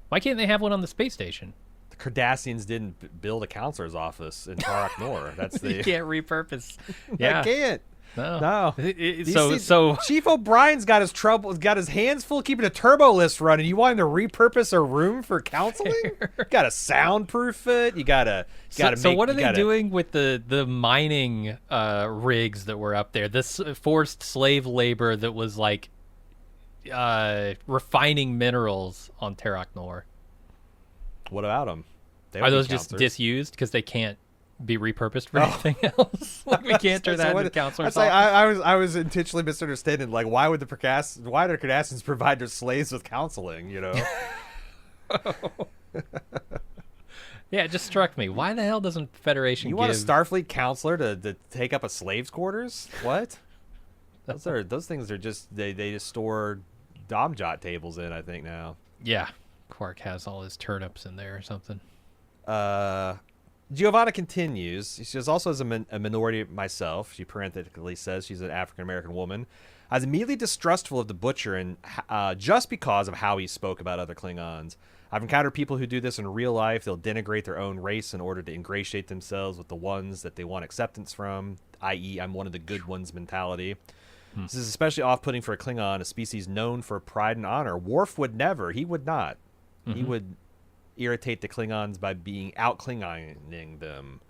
Why can't they have one on the space station? The Cardassians didn't build a counselor's office in Tarak Nor. That's the You can't repurpose. Yeah, I can't. No. So Chief O'Brien's got his hands full keeping a turbo list running. You want him to repurpose a room for counseling? You got to soundproof it. You got to So what are they doing with the mining rigs that were up there? This forced slave labor that was like refining minerals on Tarak Nor. What about them? Are those just disused because they can't be repurposed for anything else? Like we can't turn that into counselors. I was intentionally misunderstanding. Like, why do Cardassians provide their slaves with counseling? Yeah, it just struck me. Why the hell doesn't Federation? You want a Starfleet counselor to take up a slave's quarters? What? Those things are just they just store Domjot tables in. I think now. Yeah, Quark has all his turnips in there or something. Giovanna continues. She says, also as a minority myself, she parenthetically says she's an African-American woman, I was immediately distrustful of the Butcher and just because of how he spoke about other Klingons. I've encountered people who do this in real life. They'll denigrate their own race in order to ingratiate themselves with the ones that they want acceptance from, i.e. I'm one of the good ones mentality. This is especially off-putting for a Klingon, a species known for pride and honor. Worf would never. He would not. He would irritate the Klingons by being out-Klingoning them.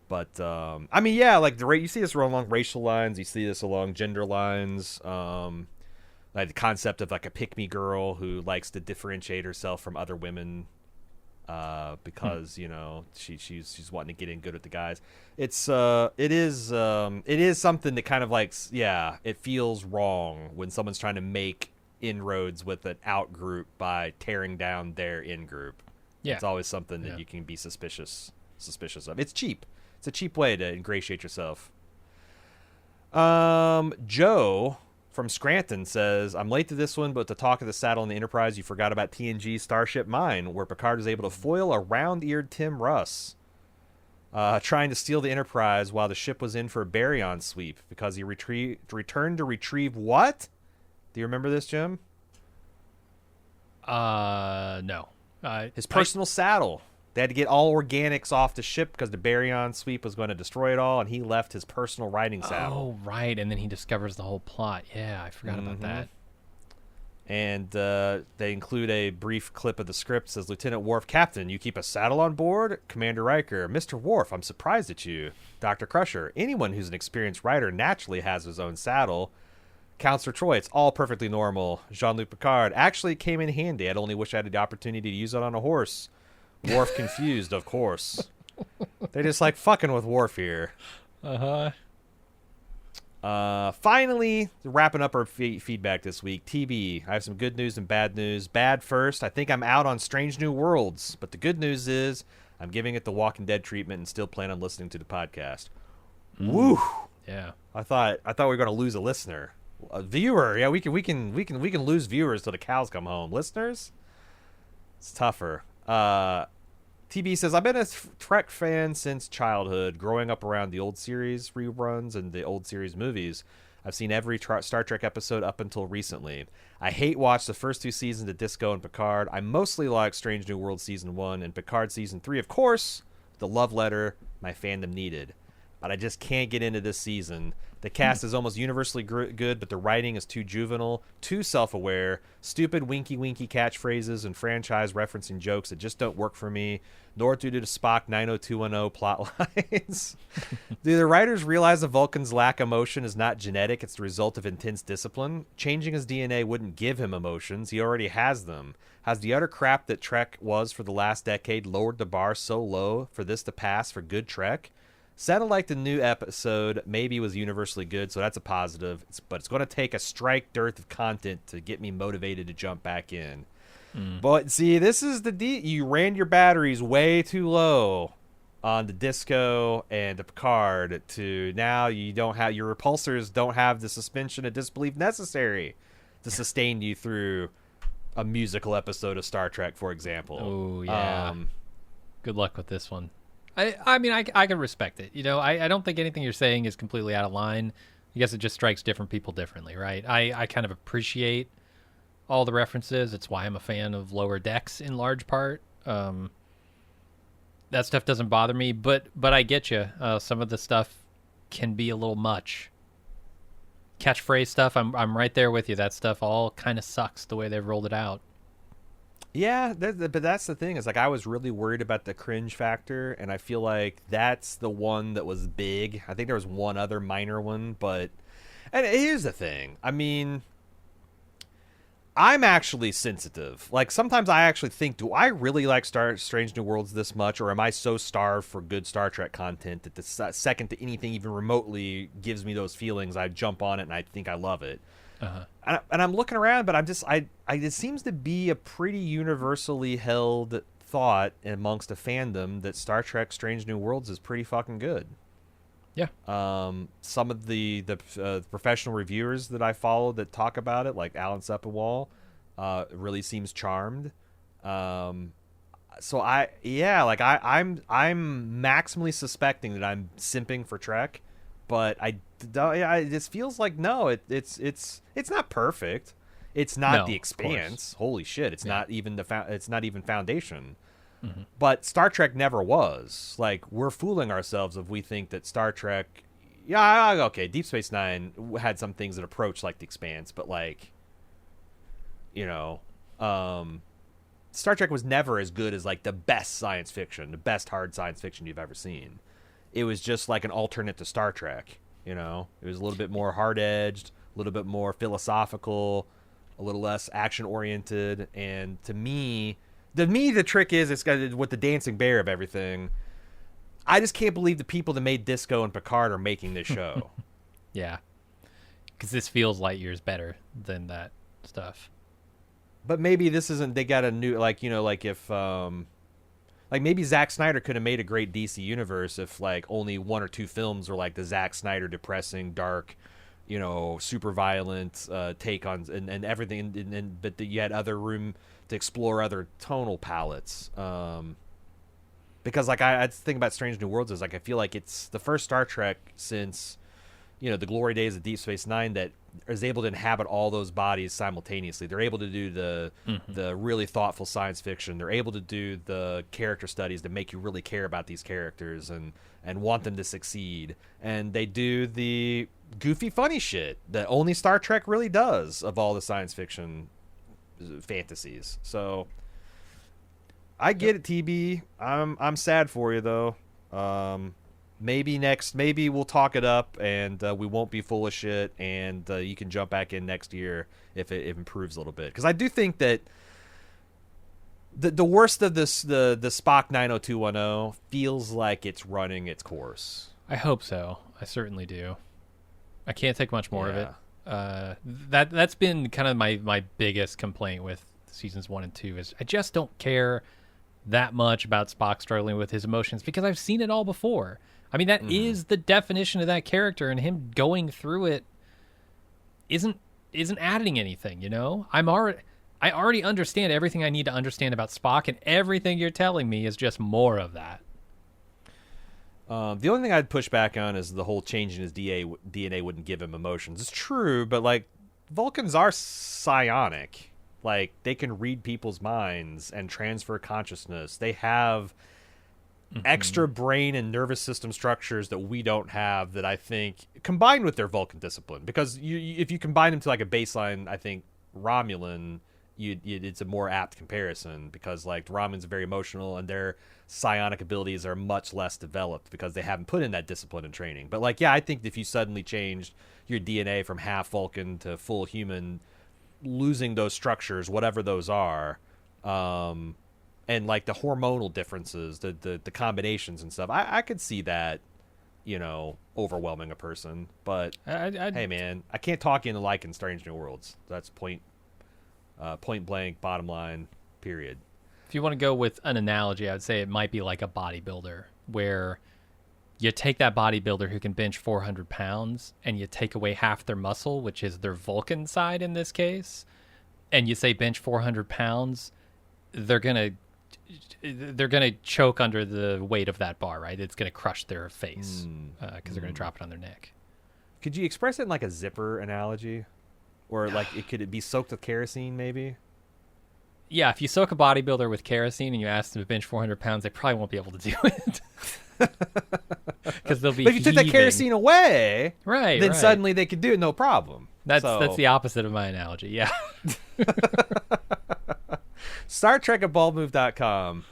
But, like, you see this along racial lines. You see this along gender lines. Like the concept of, like, a pick-me girl who likes to differentiate herself from other women because, she's wanting to get in good with the guys. It is something that kind of, like, it feels wrong when someone's trying to make inroads with an out-group by tearing down their in-group. Yeah. It's always something that you can be suspicious of. It's cheap. It's a cheap way to ingratiate yourself. Joe from Scranton says, I'm late to this one, but to talk of the saddle in the Enterprise, you forgot about TNG's Starship Mine, where Picard was able to foil a round-eared Tim Russ trying to steal the Enterprise while the ship was in for a baryon sweep because he returned to retrieve what? Do you remember this, Jim? No. His personal saddle. They had to get all organics off the ship because the baryon sweep was going to destroy it all, and he left his personal riding saddle. Oh, right, and then he discovers the whole plot. Yeah, I forgot about that. And they include a brief clip of the script. It says, Lieutenant Worf, Captain, you keep a saddle on board? Commander Riker, Mr. Worf, I'm surprised at you. Dr. Crusher, anyone who's an experienced rider naturally has his own saddle. Counselor Troy, it's all perfectly normal. Jean-Luc Picard, actually it came in handy. I'd only wish I had the opportunity to use it on a horse. Worf confused, of course. They're just like fucking with Worf here. Finally, wrapping up our feedback this week. TB, I have some good news and bad news. Bad first, I think I'm out on Strange New Worlds. But the good news is I'm giving it the Walking Dead treatment and still plan on listening to the podcast. Woo! Yeah. I thought we were going to lose a listener. A viewer, yeah, we can lose viewers till the cows come home. Listeners, it's tougher. TB says, I've been a Trek fan since childhood, growing up around the old series reruns and the old series movies. I've seen every Star Trek episode up until recently. I hate watched the first 2 seasons of Disco and Picard. I mostly like Strange New World Season 1 and Picard Season 3, of course, the love letter my fandom needed. But I just can't get into this season. The cast is almost universally good, but the writing is too juvenile, too self-aware, stupid winky-winky catchphrases and franchise referencing jokes that just don't work for me, nor due to the Spock 90210 plot lines. Do the writers realize the Vulcan's lack of emotion is not genetic, it's the result of intense discipline? Changing his DNA wouldn't give him emotions, he already has them. Has the utter crap that Trek was for the last decade lowered the bar so low for this to pass for good Trek? Sounded like the new episode maybe was universally good, so that's a positive. But it's going to take a strike dearth of content to get me motivated to jump back in. But see, this is you ran your batteries way too low on the Disco and the Picard to now you don't have your repulsors don't have the suspension of disbelief necessary to sustain you through a musical episode of Star Trek, for example. Oh yeah. Good luck with this one. I mean, I can respect it. You know, I don't think anything you're saying is completely out of line. I guess it just strikes different people differently, right? I kind of appreciate all the references. It's why I'm a fan of Lower Decks in large part. That stuff doesn't bother me, but I get you. Some of the stuff can be a little much. Catchphrase stuff, I'm right there with you. That stuff all kind of sucks the way they've rolled it out. Yeah, but that's the thing. Is like I was really worried about the cringe factor, and I feel like that's the one that was big. I think there was one other minor one, but and here's the thing. I mean, I'm actually sensitive. Like sometimes I actually think, do I really like Strange New Worlds this much, or am I so starved for good Star Trek content that the second that anything even remotely gives me those feelings, I jump on it and I think I love it. And I'm looking around, but it seems to be a pretty universally held thought amongst a fandom that Star Trek Strange New Worlds is pretty fucking good. Yeah. Some of the professional reviewers that I follow that talk about it, like Alan Sepinwall, really seems charmed. I'm maximally suspecting that I'm simping for Trek, but it just feels like no, it's not perfect. It's not The Expanse. Holy shit! It's not even it's not even Foundation. Mm-hmm. But Star Trek never was. Like, we're fooling ourselves if we think that Star Trek... Yeah, okay, Deep Space Nine had some things that approach like The Expanse, but, like, you know, Star Trek was never as good as, like, the best science fiction, the best hard science fiction you've ever seen. It was just like an alternate to Star Trek, you know? It was a little bit more hard-edged, a little bit more philosophical, a little less action-oriented, and to me, the trick is it's got with the dancing bear of everything. I just can't believe the people that made Disco and Picard are making this show. Yeah, because this feels light years better than that stuff. But maybe this isn't. They got a new, like, you know, like if like maybe Zack Snyder could have made a great DC universe if like only one or two films were like the Zack Snyder depressing, dark, you know, super violent take on and everything, but you had other room to explore other tonal palettes. Because like I think about Strange New Worlds is like I feel like it's the first Star Trek since, you know, the glory days of Deep Space Nine that is able to inhabit all those bodies simultaneously. They're able to do the really thoughtful science fiction. They're able to do the character studies that make you really care about these characters and want them to succeed. And they do the goofy, funny shit that only Star Trek really does of all the science fiction fantasies. So I get it, TB. I'm sad for you though. Maybe we'll talk it up and we won't be full of shit, and you can jump back in next year if it improves a little bit. Because I do think that the worst of this the Spock 90210 feels like it's running its course. I hope so. I certainly do. I can't take much more of it. That's been kind of my biggest complaint with seasons 1 and 2 is I just don't care that much about Spock struggling with his emotions because I've seen it all before. I mean, that is the definition of that character, and him going through it isn't adding anything, you know? I already understand everything I need to understand about Spock, and everything you're telling me is just more of that. The only thing I'd push back on is the whole change in his DNA wouldn't give him emotions. It's true, but like Vulcans are psionic. Like they can read people's minds and transfer consciousness. They have extra brain and nervous system structures that we don't have that I think combined with their Vulcan discipline. Because if you combine them to like a baseline, I think Romulan, it's a more apt comparison because like Romulans are very emotional and their psionic abilities are much less developed because they haven't put in that discipline and training. But like, yeah, I think if you suddenly changed your DNA from half Vulcan to full human, losing those structures, whatever those are, and like the hormonal differences, the combinations and stuff, I could see that, you know, overwhelming a person. But hey, man, I can't talk you into liking Strange New Worlds. That's point blank, bottom line, period. If you want to go with an analogy, I would say it might be like a bodybuilder. where you take that bodybuilder who can bench 400 pounds and you take away half their muscle, which is their Vulcan side in this case, and you say bench 400 pounds, they're gonna choke under the weight of that bar, right? It's gonna crush their face because they're gonna drop it on their neck. Could you express it in like a zipper analogy, or like could it be soaked with kerosene maybe? Yeah, if you soak a bodybuilder with kerosene and you ask them to bench 400 pounds, they probably won't be able to do it. Because they'll be. But if you took that kerosene away, right, then suddenly they could do it no problem. That's the opposite of my analogy. Yeah. StarTrek at baldmove.com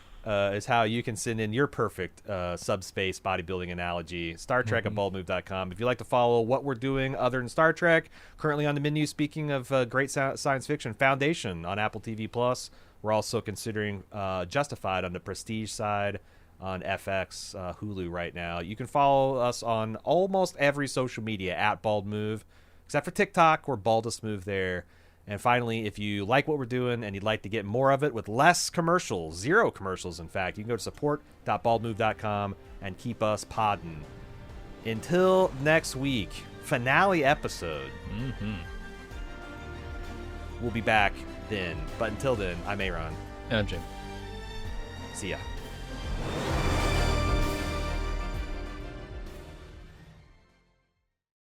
is how you can send in your perfect subspace bodybuilding analogy. StarTrek at baldmove.com. If you'd like to follow what we're doing other than Star Trek, currently on the menu, speaking of great science fiction, Foundation on Apple TV Plus. We're also considering Justified on the Prestige side on FX, Hulu right now. You can follow us on almost every social media at BaldMove, except for TikTok. We're Baldest Move there. And finally, if you like what we're doing and you'd like to get more of it with less commercials, 0 commercials, in fact, you can go to support.baldmove.com and keep us podding. Until next week, finale episode. We'll be back then. But until then, I'm A.Ron. And I'm Jim. See ya.